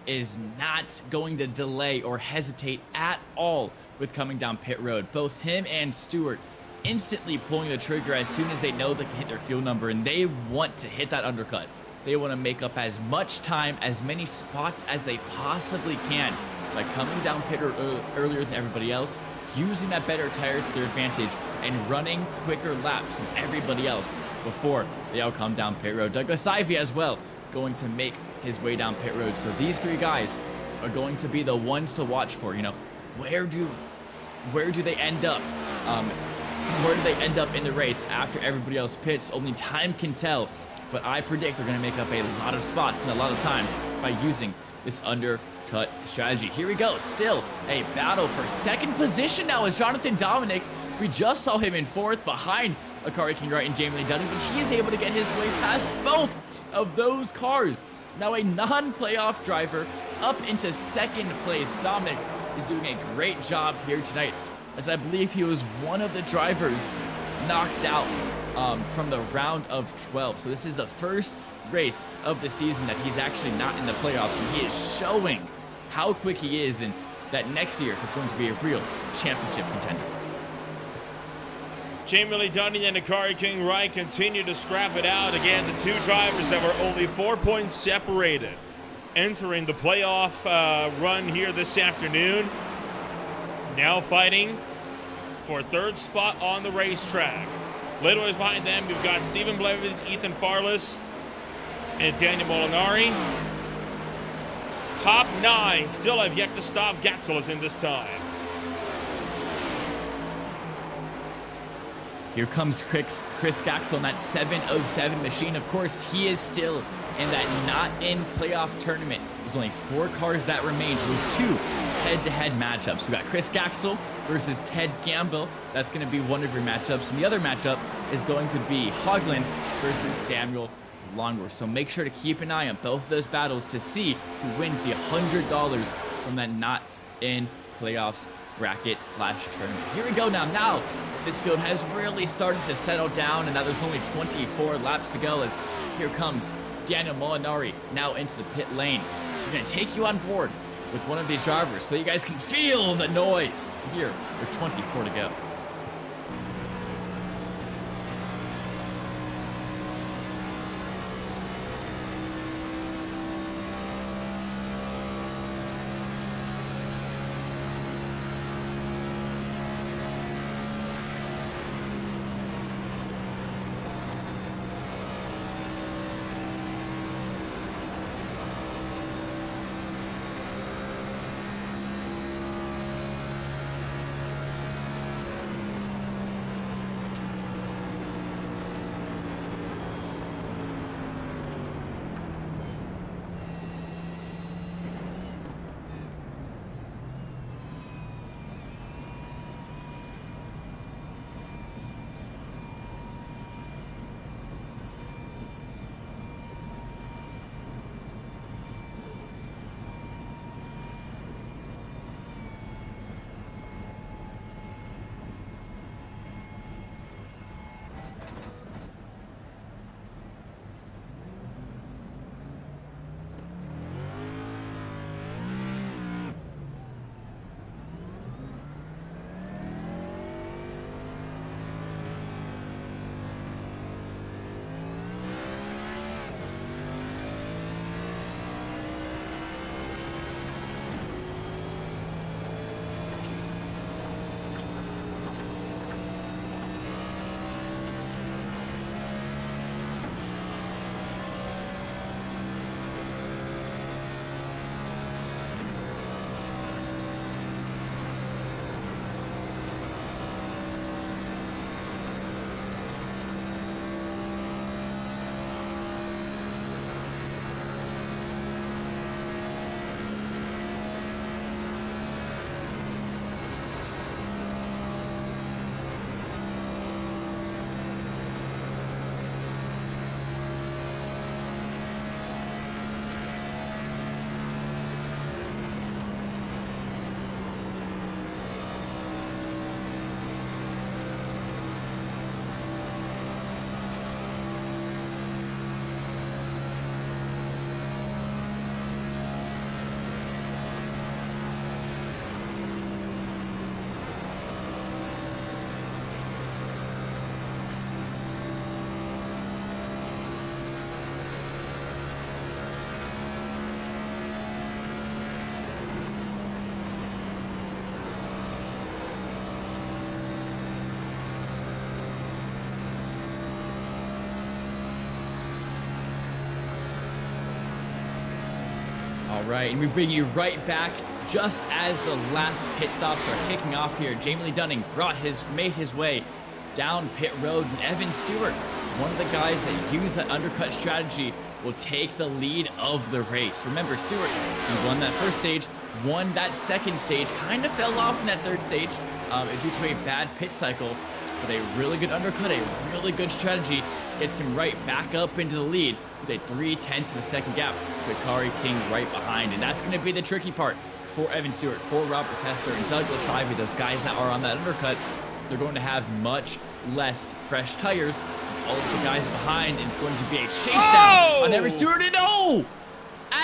is not going to delay or hesitate at all with coming down pit road. Both him and Stewart instantly pulling the trigger as soon as they know they can hit their fuel number, and they want to hit that undercut. They want to make up as much time, as many spots as they possibly can by coming down pit earlier than everybody else, using that better tires to their advantage, and running quicker laps than everybody else before they all come down pit road. Douglas Ivey as well going to make his way down pit road. So these 3 guys are going to be the ones to watch for. You know, where do they end up? Where do they end up in the race after everybody else pits? Only time can tell, but I predict they're going to make up a lot of spots and a lot of time by using this undercut strategy. Here we go, still a battle for 2nd position now as Jonathan Dominics. We just saw him in 4th behind Kari King Wright and Jamie Lee Dunning, but he's able to get his way past both of those cars. Now a non-playoff driver up into 2nd place. Dominics is doing a great job here tonight, as I believe he was one of the drivers knocked out from the round of 12. So this is the first race of the season that he's actually not in the playoffs, and he is showing how quick he is, and that next year is going to be a real championship contender. Jamie Lee Dunning and Kari King Wright continue to scrap it out. Again, the 2 drivers that were only 4 points separated entering the playoff run here this afternoon. now fighting for third spot on the racetrack. Little is behind them. We've got Stephen Blevins, Ethan Farless, and Daniel Molinari. Top 9 still have yet to stop. Gaxel is in this time. Here comes Chris Gaxel in that 707 machine. Of course, he is still in that not-in playoff tournament. There's only 4 cars that remain. There's 2 head-to-head matchups. We got Chris Gaxel versus Ted Gamble. That's going to be one of your matchups. And the other matchup is going to be Hoagland versus Samuel Longworth. So make sure to keep an eye on both of those battles to see who wins the $100 from that not-in playoffs bracket/tournament. Here we go now. Now this field has really started to settle down, and now there's only 24 laps to go as here comes Daniel Molinari now into the pit lane. We're going to take you on board with one of these drivers so you guys can feel the noise here with 24 to go. All right, and we bring you right back just as the last pit stops are kicking off here. Jamie Lee Dunning made his way down pit road, and Evan Stewart, one of the guys that use that undercut strategy, will take the lead of the race. Remember, Stewart, he won that first stage, won that second stage, kind of fell off in that third stage due to a bad pit cycle, but a really good undercut, a really good strategy, gets him right back up into the lead with a 3/10 of a second gap to Kari King right behind. And that's going to be the tricky part for Evan Stewart, for Robert Tester, and Douglas Ivey, those guys that are on that undercut. They're going to have much less fresh tires than all of the guys behind, and it's going to be a chase down on Evan Stewart. And oh!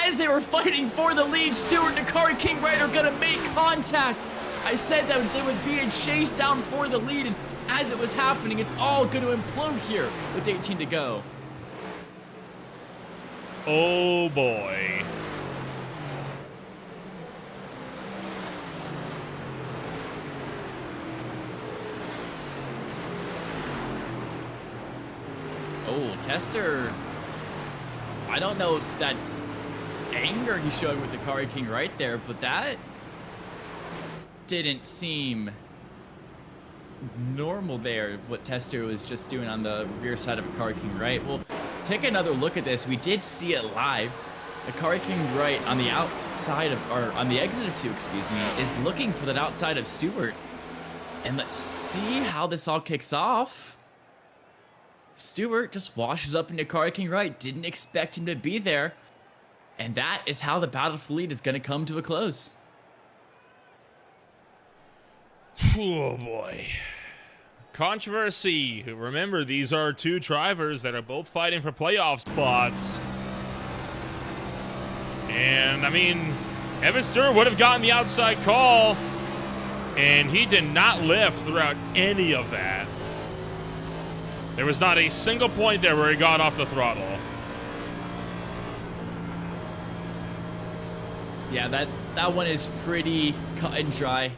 As they were fighting for the lead, Stewart and Kari King Wright are going to make contact. I said that there would be a chase down for the lead, and as it was happening, it's all going to implode here with 18 to go. Oh boy. Oh, Tester. I don't know if that's anger he's showing with the Kari King right there, but that didn't seem normal there, what Tester was just doing on the rear side of a Kari King right. Well, take another look at this. We did see it live. The Kari King right on the outside of, or on the exit of 2, excuse me, is looking for that outside of Stewart. And let's see how this all kicks off. Stewart just washes up into Kari King right. Didn't expect him to be there. And that is how the battle for the lead is going to come to a close. Oh boy. Controversy. Remember, these are 2 drivers that are both fighting for playoff spots. And, I mean, Evan Stewart would have gotten the outside call, and he did not lift throughout any of that. There was not a single point there where he got off the throttle. Yeah, that one is pretty cut and dry.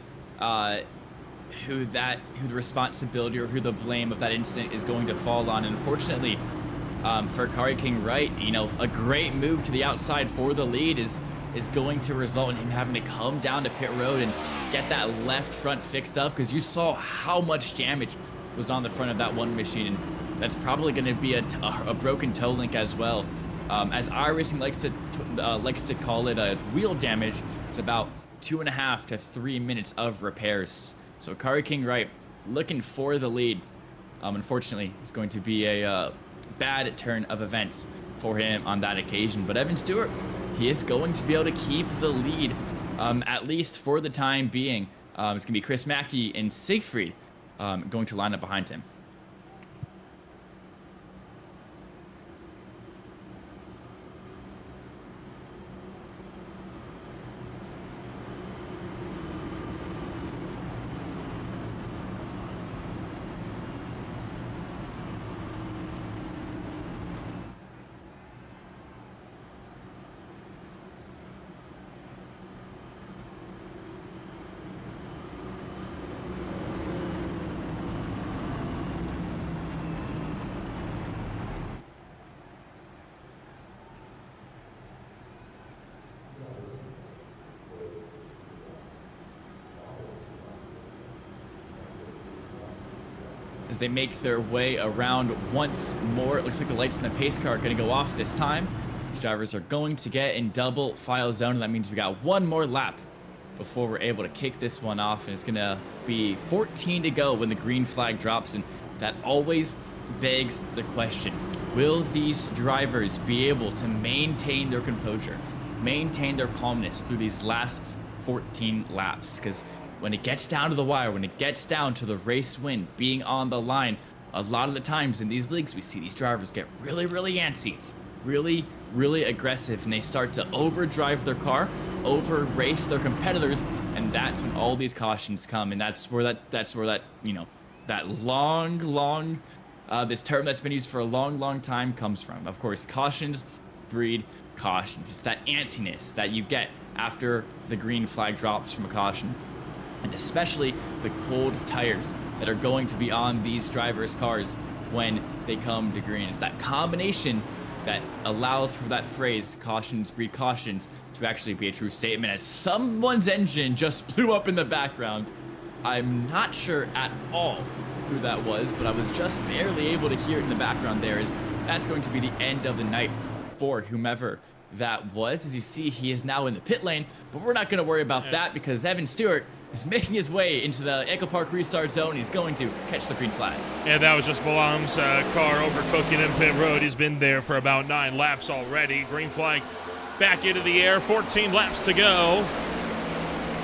Who the responsibility or who the blame of that incident is going to fall on. And unfortunately, for Kari King Wright, you know, a great move to the outside for the lead is going to result in him having to come down to pit road and get that left front fixed up, because you saw how much damage was on the front of that one machine, and that's probably going to be a broken toe link as well. As iRacing likes to call it a wheel damage, it's about 2.5 to 3 minutes of repairs. So Kari King Wright looking for the lead. Unfortunately, it's going to be a bad turn of events for him on that occasion. But Evan Stewart, he is going to be able to keep the lead, at least for the time being. It's going to be Chris Mackey and Siegfried going to line up behind him. As they make their way around once more, it looks like the lights in the pace car are going to go off this time. These drivers are going to get in double file zone, and that means we got one more lap before we're able to kick this one off, and it's going to be 14 to go when the green flag drops, and that always begs the question, will these drivers be able to maintain their composure, maintain their calmness through these last 14 laps? Because when it gets down to the wire, when it gets down to the race win being on the line, a lot of the times in these leagues, we see these drivers get really, really antsy, really, really aggressive, and they start to overdrive their car, over race their competitors, and that's when all these cautions come. And that's where that, you know, that long, this term that's been used for a long time comes from. Of course, cautions breed cautions. It's that antsiness that you get after the green flag drops from a caution. And especially the cold tires that are going to be on these drivers' cars when they come to green. It's that combination that allows for that phrase, cautions breed cautions, to actually be a true statement. As someone's engine just blew up in the background. I'm not sure at all who that was, but I was just barely able to hear it in the background there. As that's going to be the end of the night for whomever that was. As you see, he is now in the pit lane, but we're not going to worry about that because Evan Stewart is making his way into the Echo Park restart zone. He's going to catch the green flag. Yeah, that was just Balam's car overcooking in pit road. He's been there for about 9 laps already. Green flag back into the air. 14 laps to go.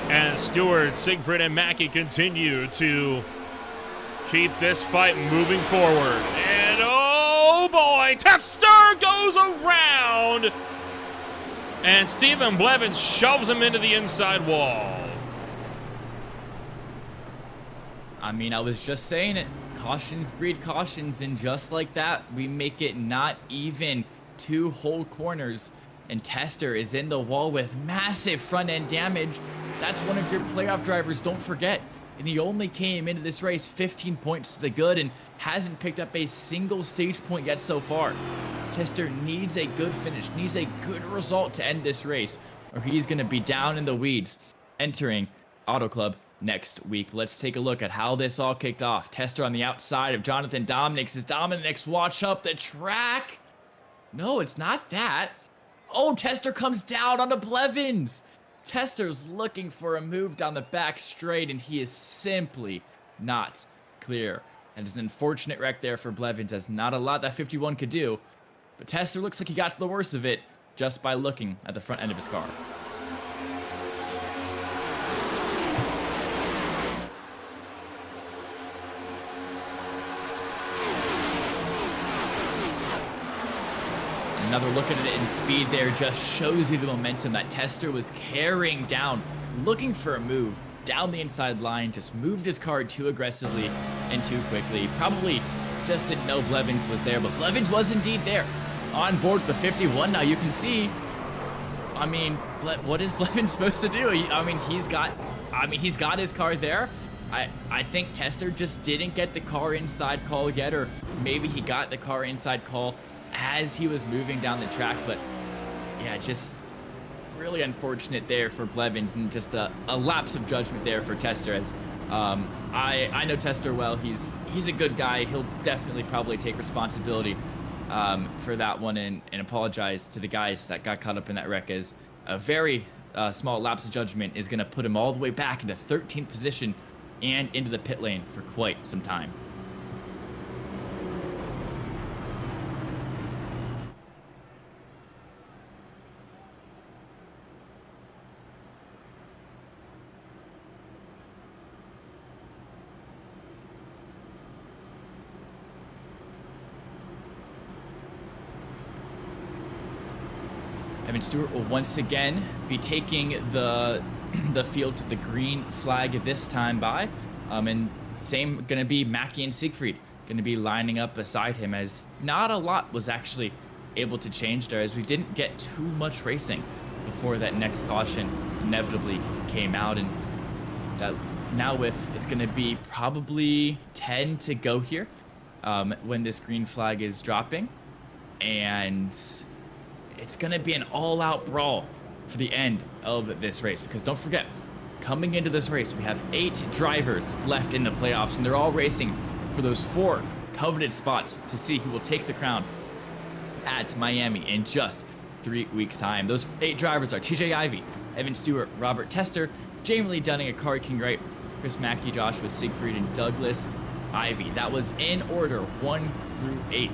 And Stewart, Siegfried, and Mackey continue to keep this fight moving forward. And oh boy, Tester goes around. And Stephen Blevins shoves him into the inside wall. I mean, I was just saying it. Cautions breed cautions, and just like that, we make it not even 2 whole corners. And Tester is in the wall with massive front-end damage. That's one of your playoff drivers. Don't forget, and he only came into this race 15 points to the good and hasn't picked up a single stage point yet so far. Tester needs a good finish, needs a good result to end this race, or he's going to be down in the weeds entering Auto Club next week. Let's take a look at how this all kicked off. Tester on the outside of Jonathan Dominics. As Dominics watch up the track. No, it's not that. Oh, Tester comes down onto Blevins. Tester's looking for a move down the back straight, and he is simply not clear. And it's an unfortunate wreck there for Blevins, as not a lot that 51 could do. But Tester looks like he got to the worst of it just by looking at the front end of his car. Another look at it in speed there just shows you the momentum that Tester was carrying down, looking for a move down the inside line, just moved his car too aggressively and too quickly. Probably just didn't know Blevins was there, but Blevins was indeed there. On board the 51 now, you can see. I mean, what is Blevins supposed to do? I mean, he's got his car there. I think Tester just didn't get the car inside call yet, or maybe he got the car inside call as he was moving down the track. But yeah, just really unfortunate there for Blevins, and just a lapse of judgment there for Tester. As I know Tester well. He's a good guy. He'll definitely probably take responsibility for that one, and apologize to the guys that got caught up in that wreck, as a very small lapse of judgment is going to put him all the way back into 13th position and into the pit lane for quite some time. Evan Stewart will once again be taking the field to the green flag this time by. And same going to be Mackie and Siegfried going to be lining up beside him, as not a lot was actually able to change there, as we didn't get too much racing before that next caution inevitably came out. And now it's going to be probably 10 to go here when this green flag is dropping. And it's going to be an all-out brawl for the end of this race, because don't forget, coming into this race, we have 8 drivers left in the playoffs, and they're all racing for those 4 coveted spots to see who will take the crown at Miami in just 3 weeks' time. Those 8 drivers are TJ Ivey, Evan Stewart, Robert Tester, Jamie Lee Dunning, Akari Kinwright, Chris Mackey, Joshua Siegfried, and Douglas Ivey. That was in order 1 through 8.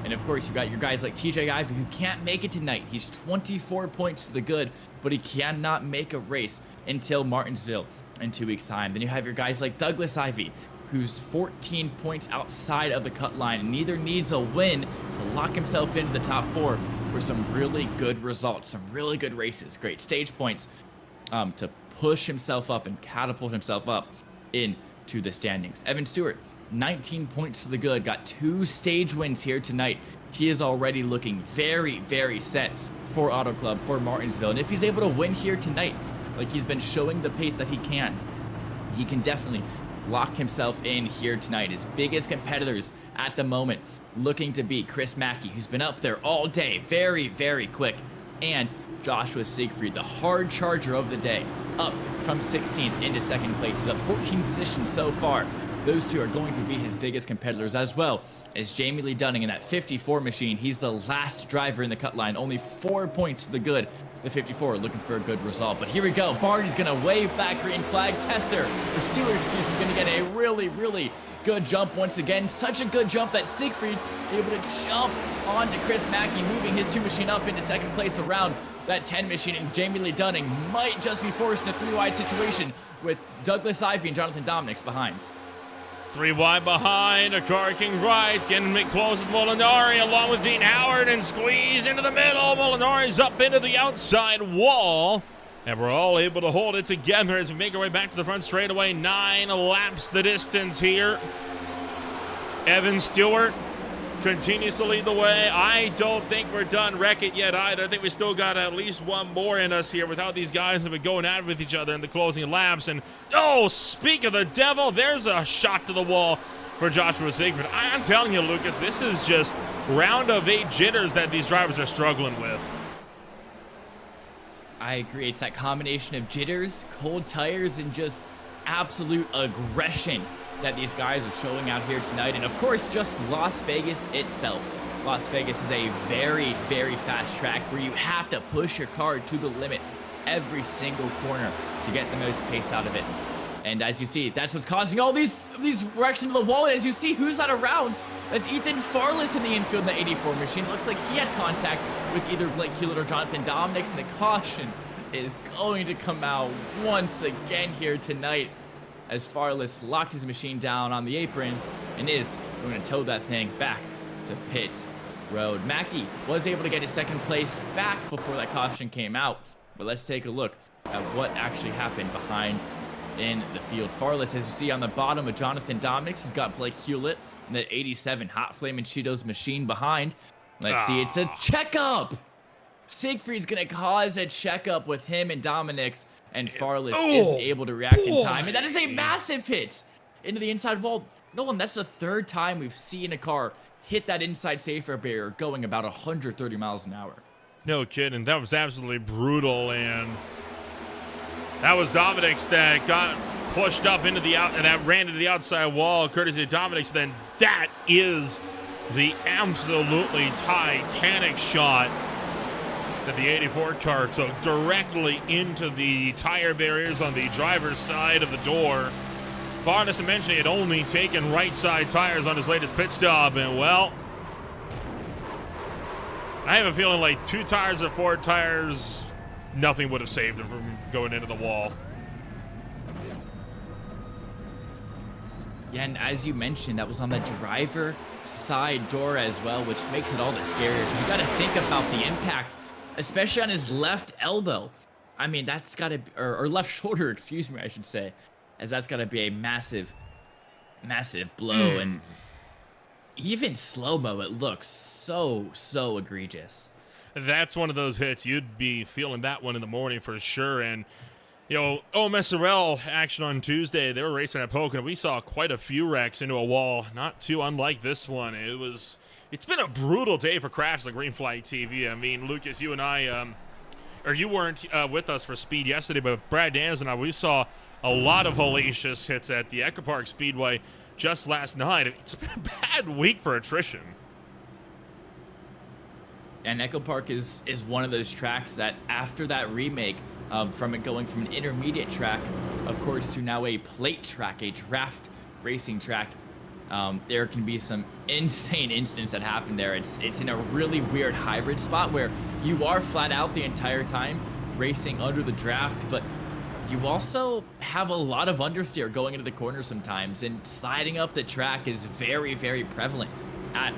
And of course, you got your guys like TJ Ivey, who can't make it tonight. He's 24 points to the good, but he cannot make a race until Martinsville in 2 weeks' time. Then you have your guys like Douglas Ivey, who's 14 points outside of the cut line, and neither needs a win to lock himself into the top 4 for some really good results, some really good races, great stage points to push himself up and catapult himself up into the standings. Evan Stewart, 19 points to the good, got 2 stage wins here tonight. He is already looking very, very set for Auto Club, for Martinsville. And if he's able to win here tonight, like he's been showing the pace that he can definitely lock himself in here tonight. His biggest competitors at the moment looking to be Chris Mackey, who's been up there all day, very, very quick, and Joshua Siegfried, the hard charger of the day, up from 16th into 2nd place. He's up 14 positions so far. Those 2 are going to be his biggest competitors, as well as Jamie Lee Dunning in that 54 machine. He's the last driver in the cut line, only 4 points to the good. The 54 looking for a good result. But here we go. Barney's going to wave that green flag. Tester, or Stewart, excuse me, going to get a really, really good jump once again. Such a good jump that Siegfried able to jump onto Chris Mackey, moving his 2 machine up into 2nd place around that 10 machine. And Jamie Lee Dunning might just be forced in a 3-wide situation with Douglas Ivey and Jonathan Dominics behind. 3 wide behind, Akari Kinwright getting it close with Molinari along with Dean Howard, and squeeze into the middle. Molinari's up into the outside wall, and we're all able to hold it together as we make our way back to the front straightaway. 9 laps the distance here. Evan Stewart continues to lead the way. I don't think we're done wrecking yet either. I think we still got at least one more in us here without these guys have been going at it with each other in the closing laps. And, oh, speak of the devil, there's a shot to the wall for Joshua Siegfried. I'm telling you, Lucas, this is just round of 8 jitters that these drivers are struggling with. I agree. It's that combination of jitters, cold tires, and just absolute aggression that these guys are showing out here tonight. And of course, just Las Vegas itself. Las Vegas is a very, very fast track where you have to push your car to the limit every single corner to get the most pace out of it. And as you see, that's what's causing all these wrecks into the wall. And as you see, who's not around? That's Ethan Farless in the infield in the 84 machine. It looks like he had contact with either Blake Hewlett or Jonathan Dominics, and the caution is going to come out once again here tonight as Farless locked his machine down on the apron and is going to tow that thing back to pit road. Mackey was able to get his second place back before that caution came out, but let's take a look at what actually happened behind in the field. Farless, as you see on the bottom of Jonathan Dominics, has got Blake Hewlett and that 87 Hot Flamin' Cheetos machine behind. Let's see, it's a checkup. Siegfried's gonna cause a checkup with him and Dominics, and Farless isn't able to react in time. And that is a massive hit into the inside wall. Nolan, that's the 3rd time we've seen a car hit that inside safer barrier going about 130 miles an hour. No kidding. That was absolutely brutal, and that was Dominics that got pushed up into the and that ran into the outside wall, courtesy of Dominics. Then that is the absolutely titanic shot that the 84 car took directly into the tire barriers on the driver's side of the door. Farless mentioned he had only taken right side tires on his latest pit stop, and well, I have a feeling like 2 tires or 4 tires, nothing would have saved him from going into the wall. Yeah, and as you mentioned, that was on the driver side door as well, which makes it all the scarier. You got to think about the impact, especially on his left elbow. I mean, that's got to, or left shoulder, excuse me, I should say, as that's got to be a massive, massive blow. And even slow-mo, it looks so egregious. That's one of those hits. You'd be feeling that one in the morning for sure. And, you know, OMSRL action on Tuesday, they were racing at Pocono. We saw quite a few wrecks into a wall, not too unlike this one. It's been a brutal day for Crash the Green Flag TV. I mean, Lucas, you and I, or you weren't with us for Speed yesterday, but Brad Daniels and I, we saw a lot of hellacious hits at the Echo Park Speedway just last night. It's been a bad week for attrition. And Echo Park is one of those tracks that after that remake, from it going from an intermediate track, of course, to now a plate track, a draft racing track, there can be some insane incidents that happen there. It's in a really weird hybrid spot where you are flat out the entire time racing under the draft, but you also have a lot of understeer going into the corner sometimes, and sliding up the track is very, very prevalent at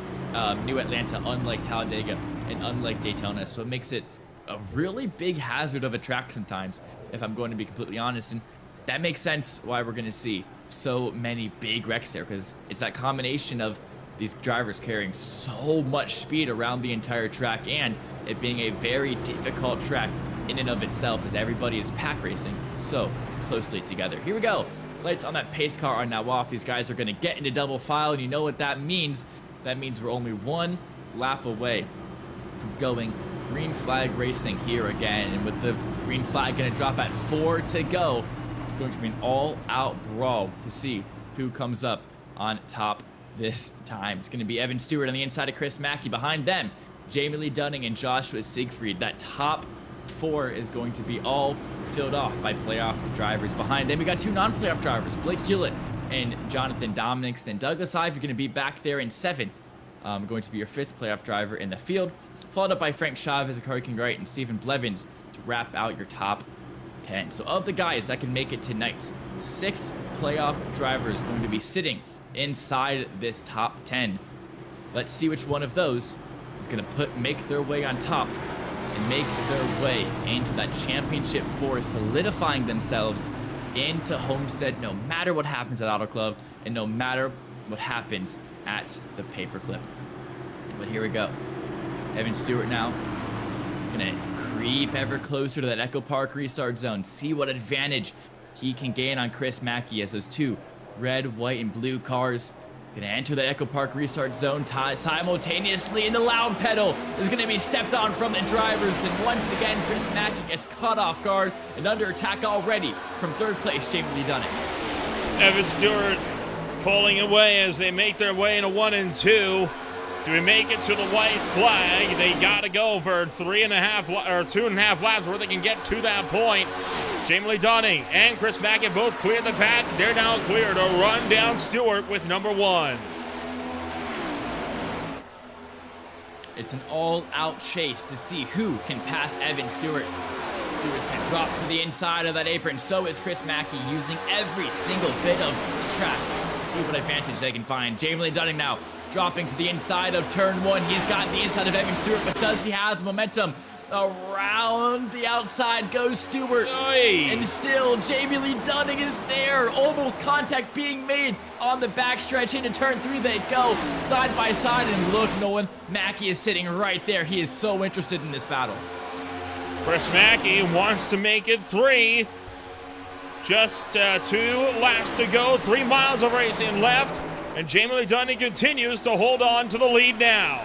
New Atlanta, unlike Talladega and unlike Daytona. So it makes it a really big hazard of a track sometimes, if I'm going to be completely honest. And that makes sense why we're going to see so many big wrecks there, because it's that combination of these drivers carrying so much speed around the entire track and it being a very difficult track in and of itself, as everybody is pack racing so closely together. Here we go. Lights on that pace car are now off. These guys are going to get into double file, and you know what that means. That means we're only 1 lap away from going green flag racing here again. And with the green flag going to drop at 4 to go, it's going to be an all-out brawl to see who comes up on top this time. It's going to be Evan Stewart on the inside of Chris Mackey. Behind them, Jamie Lee Dunning and Joshua Siegfried. That top 4 is going to be all filled off by playoff drivers. Behind them, we got 2 non-playoff drivers, Blake Hewlett and Jonathan Dominics. And Douglas Ive, you're going to be back there in 7th, going to be your 5th playoff driver in the field, followed up by Frank Chavez, Akari Kinwright, and Stephen Blevins to wrap out your top 10. So of the guys that can make it tonight, 6 playoff drivers going to be sitting inside this top 10. Let's see which one of those is going to make their way on top and make their way into that championship 4, solidifying themselves into Homestead no matter what happens at Auto Club and no matter what happens at the Paperclip. But here we go. Evan Stewart now gonna creep ever closer to that Echo Park restart zone. See what advantage he can gain on Chris Mackey as those two red, white, and blue cars gonna enter the Echo Park restart zone simultaneously, and the loud pedal is gonna be stepped on from the drivers. And once again, Chris Mackey gets caught off guard and under attack already from third place, Jamie Lee Dunning. Evan Stewart pulling away as they make their way into 1 and 2. Do we make it to the white flag? They got to go for 2.5 laps where they can get to that point. Jamie Lee Dunning and Chris Mackey both cleared the pack. They're now clear to run down Stewart with number 1. It's an all-out chase to see who can pass Evan Stewart. Stewart's going to drop to the inside of that apron. So is Chris Mackey, using every single bit of the track to see what advantage they can find. Jamie Lee Dunning now dropping to the inside of turn 1. He's got the inside of Evan Stewart, but does he have the momentum? Around the outside goes Stewart. Oy. And still, Jamie Lee Dunning is there. Almost contact being made on the backstretch. Into turn 3 they go, side by side. And look, Nolan, Mackey is sitting right there. He is so interested in this battle. Chris Mackey wants to make it 3. Just 2 laps to go. 3 miles of racing left. And Jamie Lee Dunning continues to hold on to the lead now.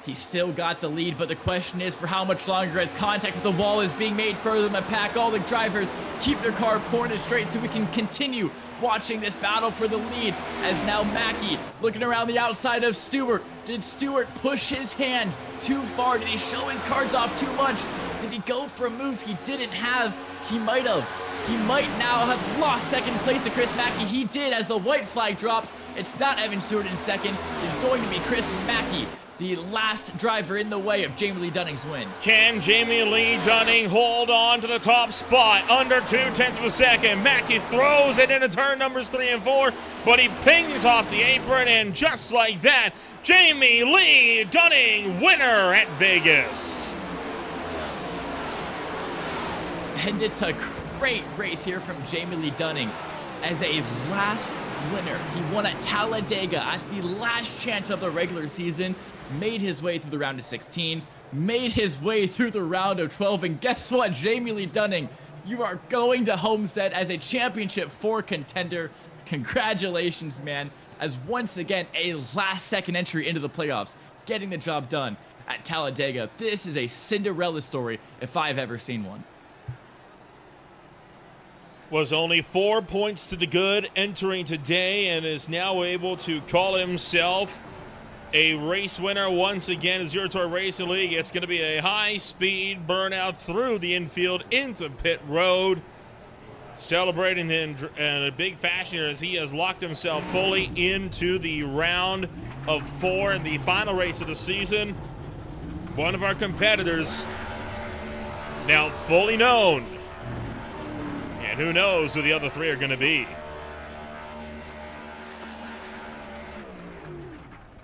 He's still got the lead, but the question is for how much longer, as contact with the wall is being made further in the pack. All the drivers keep their car pointed straight so we can continue watching this battle for the lead, as now Mackey looking around the outside of Stewart. Did Stewart push his hand too far? Did he show his cards off too much? Did he go for a move he didn't have? He might have. He might now have lost second place to Chris Mackey. He did, as the white flag drops. It's not Evan Stewart in second. It's going to be Chris Mackey, the last driver in the way of Jamie Lee Dunning's win. Can Jamie Lee Dunning hold on to the top spot under 0.2 of a second? Mackey throws it into turn numbers 3 and 4, but he pings off the apron, and just like that, Jamie Lee Dunning, winner at Vegas. And it's a great race here from Jamie Lee Dunning as a last winner. He won at Talladega at the last chance of the regular season, made his way through the round of 16, made his way through the round of 12, and guess what, Jamie Lee Dunning, you are going to Homestead as a championship 4 contender. Congratulations, man, as once again a last-second entry into the playoffs, getting the job done at Talladega. This is a Cinderella story if I've ever seen one. Was only 4 points to the good entering today, and is now able to call himself a race winner once again. ZTRL Racing League. It's going to be a high-speed burnout through the infield into pit road. Celebrating in a big fashion as he has locked himself fully into the round of 4 in the final race of the season. One of our competitors now fully known. And who knows who the other 3 are going to be.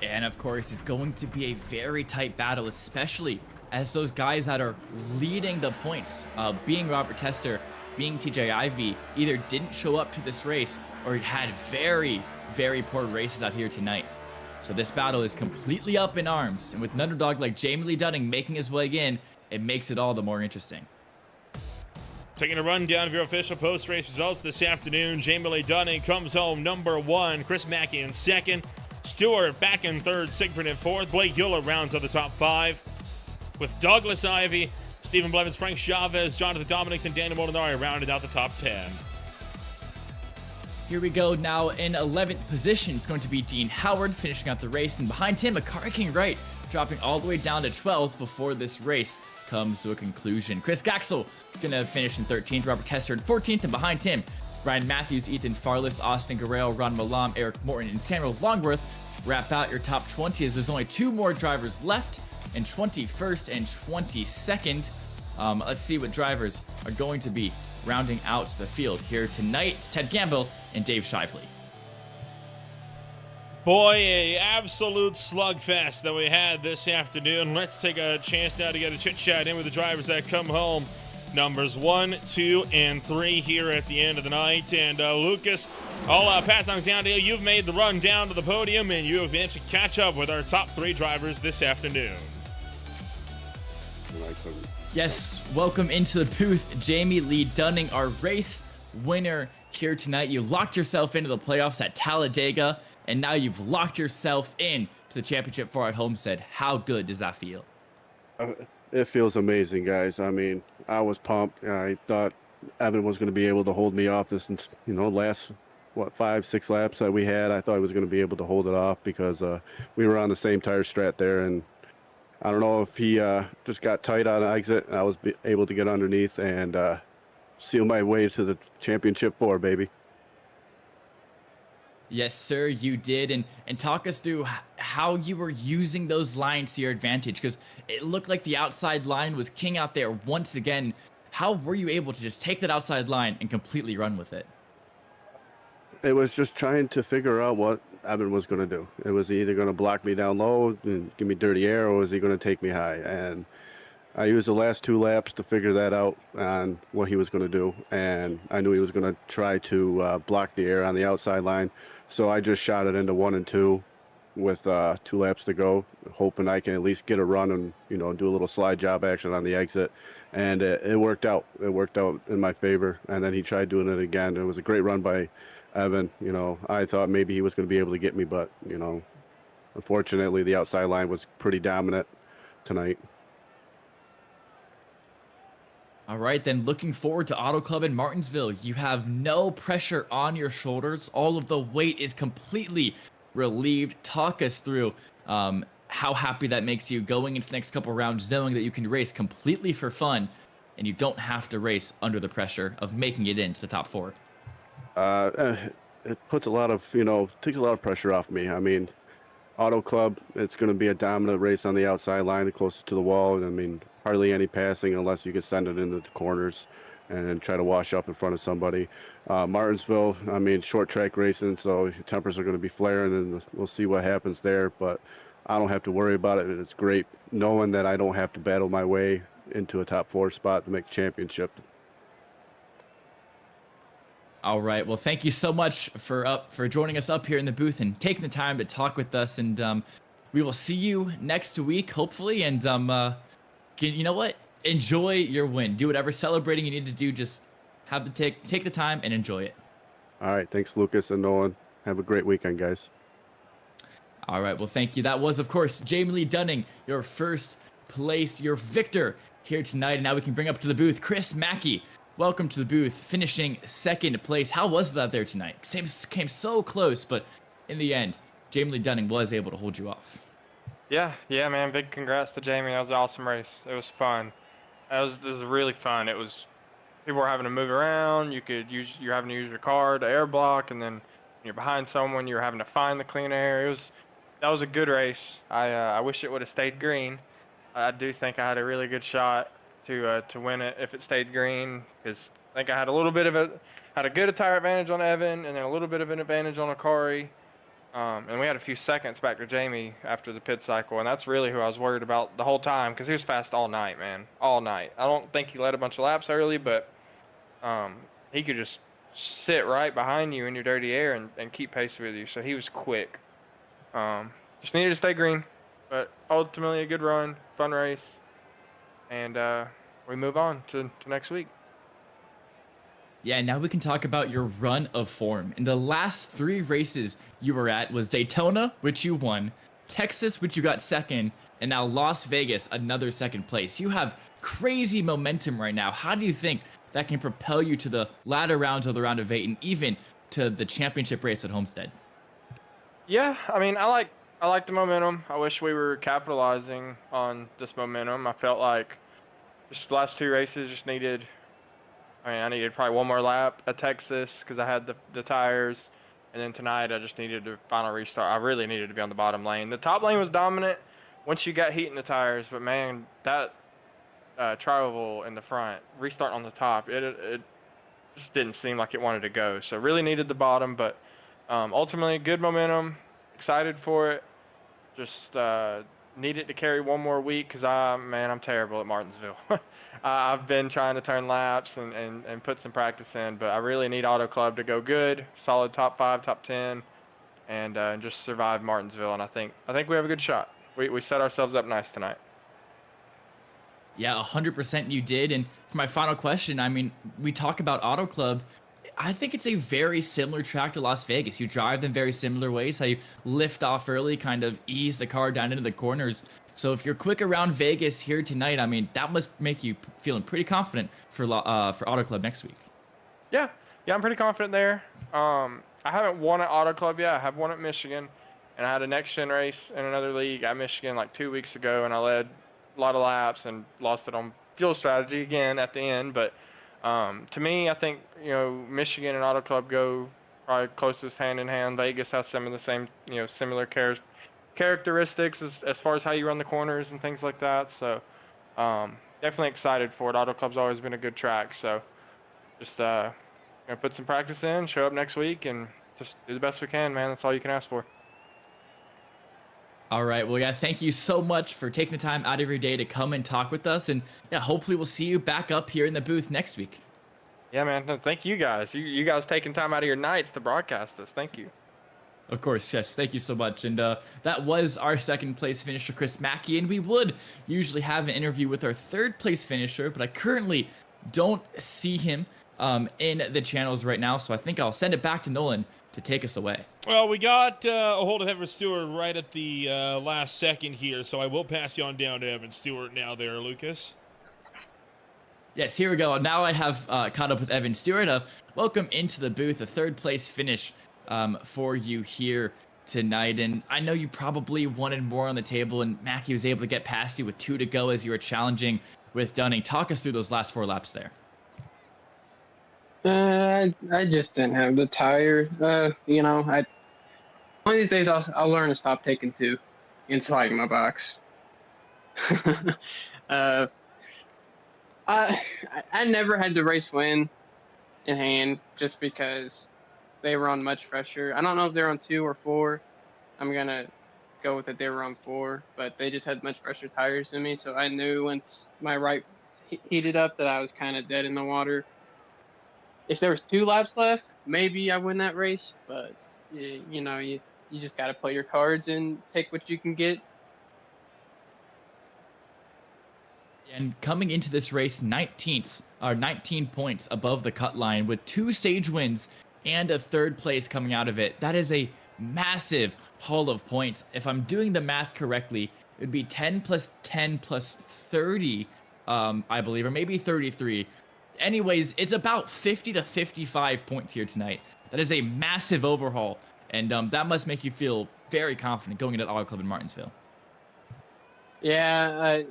And of course, it's going to be a very tight battle, especially as those guys that are leading the points, being Robert Tester, being TJ Ivey, either didn't show up to this race or had very, very poor races out here tonight. So this battle is completely up in arms. And with an underdog like Jamie Lee Dunning making his way in, it makes it all the more interesting. Taking a rundown of your official post-race results this afternoon, Jamie Lee Dunning comes home number 1, Chris Mackey in 2nd, Stewart back in 3rd, Sigfrid in 4th, Blake Euler rounds out the top 5, with Douglas Ivey, Stephen Blevins, Frank Chavez, Jonathan Dominics, and Daniel Molinari rounded out the top 10. Here we go now in 11th position. It's going to be Dean Howard finishing out the race, and behind him, Akari King Wright dropping all the way down to 12th before this race comes to a conclusion. Chris Gaxel gonna finish in 13th, Robert Tester in 14th, and behind him, Ryan Matthews, Ethan Farless, Austin Guerrero, Ron Malam, Eric Morton, and Samuel Longworth wrap out your top 20 as there's only 2 more drivers left in 21st and 22nd. Let's see what drivers are going to be rounding out the field here tonight. It's Ted Gamble and Dave Shively. Boy, a absolute slugfest that we had this afternoon. Let's take a chance now to get a chit chat in with the drivers that come home numbers 1, 2, and 3 here at the end of the night. And Lucas, I'll pass things down to you. You've made the run down to the podium, and you have managed to catch up with our top 3 drivers this afternoon. Yes, welcome into the booth, Jamie Lee Dunning, our race winner here tonight. You locked yourself into the playoffs at Talladega, and now you've locked yourself in to the championship for at Homestead. How good does that feel? It feels amazing, guys. I mean, I was pumped. I thought Evan was going to be able to hold me off this, last, 5-6 laps that we had. I thought he was going to be able to hold it off because we were on the same tire strat there, and I don't know if he just got tight on exit, and I was able to get underneath and seal my way to the championship 4, baby. Yes, sir, you did. And talk us through how you were using those lines to your advantage, because it looked like the outside line was king out there once again. How were you able to just take that outside line and completely run with it? It was just trying to figure out what Evan was going to do. It was either going to block me down low and give me dirty air, or was he going to take me high? And I used the last 2 laps to figure that out on what he was going to do. And I knew he was going to try to block the air on the outside line. So I just shot it into 1 and 2 with 2 laps to go, hoping I can at least get a run and, do a little slide job action on the exit. And it worked out. It worked out in my favor. And then he tried doing it again. It was a great run by Evan. I thought maybe he was going to be able to get me, but, unfortunately the outside line was pretty dominant tonight. All right, then looking forward to Auto Club in Martinsville. You have no pressure on your shoulders. All of the weight is completely relieved. Talk us through how happy that makes you going into the next couple rounds, knowing that you can race completely for fun and you don't have to race under the pressure of making it into the top 4. It puts a lot of, takes a lot of pressure off me. I mean, Auto Club, it's going to be a dominant race on the outside line, closest to the wall. I mean, hardly any passing unless you can send it into the corners and try to wash up in front of somebody. Martinsville, I mean, short track racing, so tempers are going to be flaring, and we'll see what happens there. But I don't have to worry about it. It's great knowing that I don't have to battle my way into a top 4 spot to make championship. All right. Well, thank you so much for joining us up here in the booth and taking the time to talk with us. And we will see you next week, hopefully. And you know what? Enjoy your win. Do whatever celebrating you need to do. Just have to take the time and enjoy it. All right. Thanks, Lucas and Nolan. Have a great weekend, guys. All right. Well, thank you. That was, of course, Jamie Lee Dunning, your first place, your victor here tonight. And now we can bring up to the booth Chris Mackey. Welcome to the booth, finishing 2nd place. How was that there tonight? Came so close, but in the end, Jamie Lee Dunning was able to hold you off. Yeah, man. Big congrats to Jamie. That was an awesome race. It was fun. It was really fun. It was, people were having to move around. You're having to use your car to air block, and then when you're behind someone, you're having to find the clean air. That was a good race. I wish it would have stayed green. I do think I had a really good shot to win it if it stayed green, because I think I had a good tire advantage on Evan, and then a little bit of an advantage on Akari. And we had a few seconds back to Jamie after the pit cycle, and that's really who I was worried about the whole time, because he was fast all night, man. All night. I don't think he led a bunch of laps early, but he could just sit right behind you in your dirty air and keep pace with you, so he was quick. Just needed to stay green, but ultimately a good run, fun race, and we move on to next week. Yeah, now we can talk about your run of form. In the last 3 races you were at was Daytona, which you won, Texas, which you got 2nd, and now Las Vegas, another 2nd place. You have crazy momentum right now. How do you think that can propel you to the latter rounds of the round of 8 and even to the championship race at Homestead? Yeah, I mean, I like the momentum. I wish we were capitalizing on this momentum. I felt like just the last 2 races just needed, I needed probably 1 more lap at Texas because I had the tires. And then tonight I just needed to final restart. I really needed to be on the bottom lane. The top lane was dominant once you got heat in the tires. But, man, that travel in the front, restart on the top, it just didn't seem like it wanted to go. So really needed the bottom. But ultimately, good momentum. Excited for it. Just need it to carry one more week because I'm terrible at Martinsville. I've been trying to turn laps and put some practice in, but I really need Auto Club to go good, solid top 5, top 10, and just survive Martinsville. And I think we have a good shot. We set ourselves up nice tonight. Yeah, 100% you did. And for my final question, I mean, we talk about Auto Club. I think it's a very similar track to Las Vegas. You drive them very similar ways, how you lift off early, kind of ease the car down into the corners. So if you're quick around Vegas here tonight, I mean, that must make you feeling pretty confident for Auto Club next week. Yeah, I'm pretty confident there. I haven't won at Auto Club yet. I have won at Michigan, and I had a next-gen race in another league at Michigan like 2 weeks ago, and I led a lot of laps and lost it on fuel strategy again at the end. But to me, I think, Michigan and Auto Club go probably closest hand in hand. Vegas has some of the same, similar characteristics as far as how you run the corners and things like that. So definitely excited for it. Auto Club's always been a good track. So just put some practice in, show up next week, and just do the best we can, man. That's all you can ask for. All right. Well, yeah, thank you so much for taking the time out of your day to come and talk with us. And yeah, hopefully we'll see you back up here in the booth next week. Yeah, man. No, thank you guys. You guys taking time out of your nights to broadcast this. Thank you. Of course, yes. Thank you so much. And that was our second place finisher, Chris Mackey. And we would usually have an interview with our third place finisher, but I currently don't see him in the channels right now. So I think I'll send it back to Nolan to take us away. Well, we got a hold of Evan Stewart right at the last second here, so I will pass you on down to Evan Stewart now there, Lucas. Yes, here we go. Now I have caught up with Evan Stewart. Welcome into the booth, a third place finish for you here tonight. And I know you probably wanted more on the table, and Mackey was able to get past you with 2 to go as you were challenging with Dunning. Talk us through those last 4 laps there. I just didn't have the tire. One of these days I'll learn to stop taking 2 and sliding my box. I never had the race win in hand just because they were on much fresher. I don't know if they're on 2 or 4. I'm gonna go with that they were on 4, but they just had much fresher tires than me. So I knew once my right heated up that I was kind of dead in the water. If there was 2 laps left, maybe I win that race. But you just got to play your cards and take what you can get. And coming into this race, 19 points above the cut line with 2 stage wins and a 3rd place coming out of it. That is a massive haul of points. If I'm doing the math correctly, it would be 10 plus 10 plus 30, I believe, or maybe 33. Anyways, it's about 50 to 55 points here tonight. That is a massive overhaul, and that must make you feel very confident going into Auto Club in Martinsville. Yeah,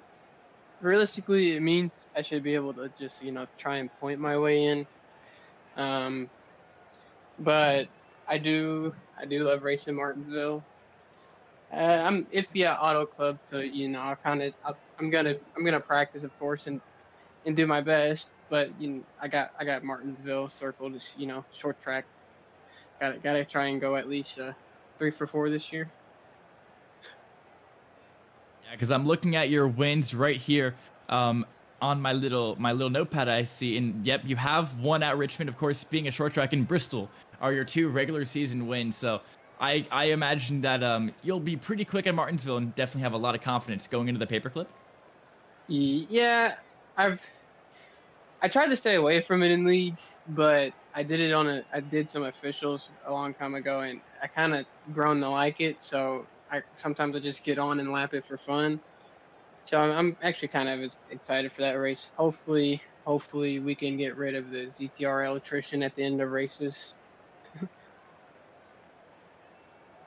realistically, it means I should be able to just, try and point my way in. But I do love racing Martinsville. I'm iffy at Auto Club, so I'm gonna practice, of course, and do my best. But I got Martinsville circled as short track. Gotta try and go at least 3 for 4 this year. Yeah, because I'm looking at your wins right here on my little notepad I see, and yep, you have one at Richmond, of course, being a short track, in Bristol are your 2 regular season wins. So I imagine that you'll be pretty quick at Martinsville and definitely have a lot of confidence going into the paperclip. Yeah, I tried to stay away from it in leagues, but I did some officials a long time ago, and I kind of grown to like it. So sometimes I just get on and lap it for fun. So I'm actually kind of excited for that race. Hopefully we can get rid of the ZTRL attrition at the end of races.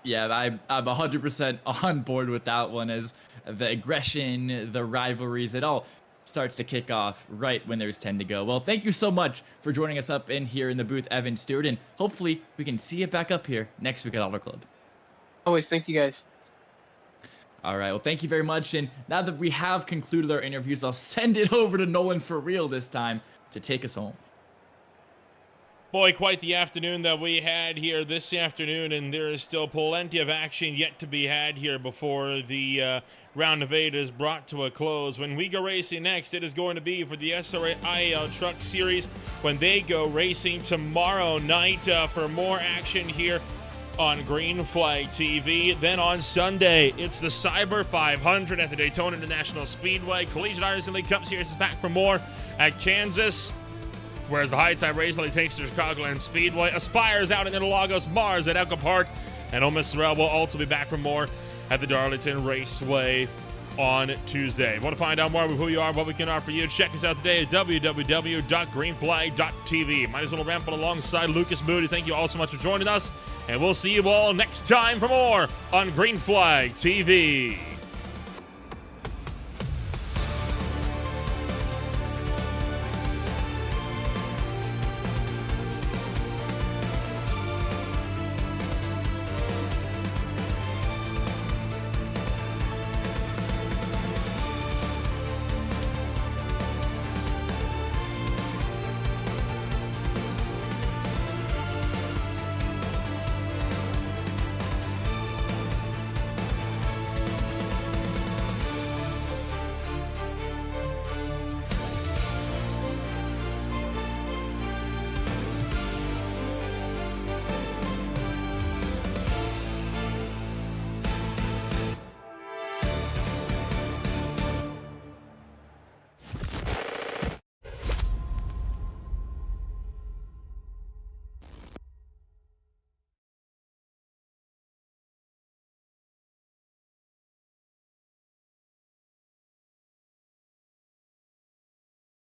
Yeah, I'm 100% on board with that one, as the aggression, the rivalries, it all starts to kick off right when there's 10 to go. Well, thank you so much for joining us up in here in the booth, Evan Stewart, and hopefully we can see you back up here next week at Auto Club. Always, thank you guys. All right, well, thank you very much, and now that we have concluded our interviews, I'll send it over to Nolan for real this time to take us home. Boy, quite the afternoon that we had here this afternoon, and there is still plenty of action yet to be had here before the round of 8 is brought to a close. When we go racing next, it is going to be for the SRA-IL Truck Series when they go racing tomorrow night for more action here on Green Flag TV. Then on Sunday, it's the Cyber 500 at the Daytona International Speedway. Collegiate Ironson League Cup Series is back for more at Kansas, whereas the High Tide Racing League takes to Chicagoland Speedway. Aspires out in Interlagos, Mars at Echo Park, and Ole Miss Terrell will also be back for more at the Darlington Raceway on Tuesday. Want to find out more about who you are, what we can offer you? Check us out today at www.greenflag.tv. Might as well ramp alongside Lucas Moody. Thank you all so much for joining us, and we'll see you all next time for more on Green Flag TV.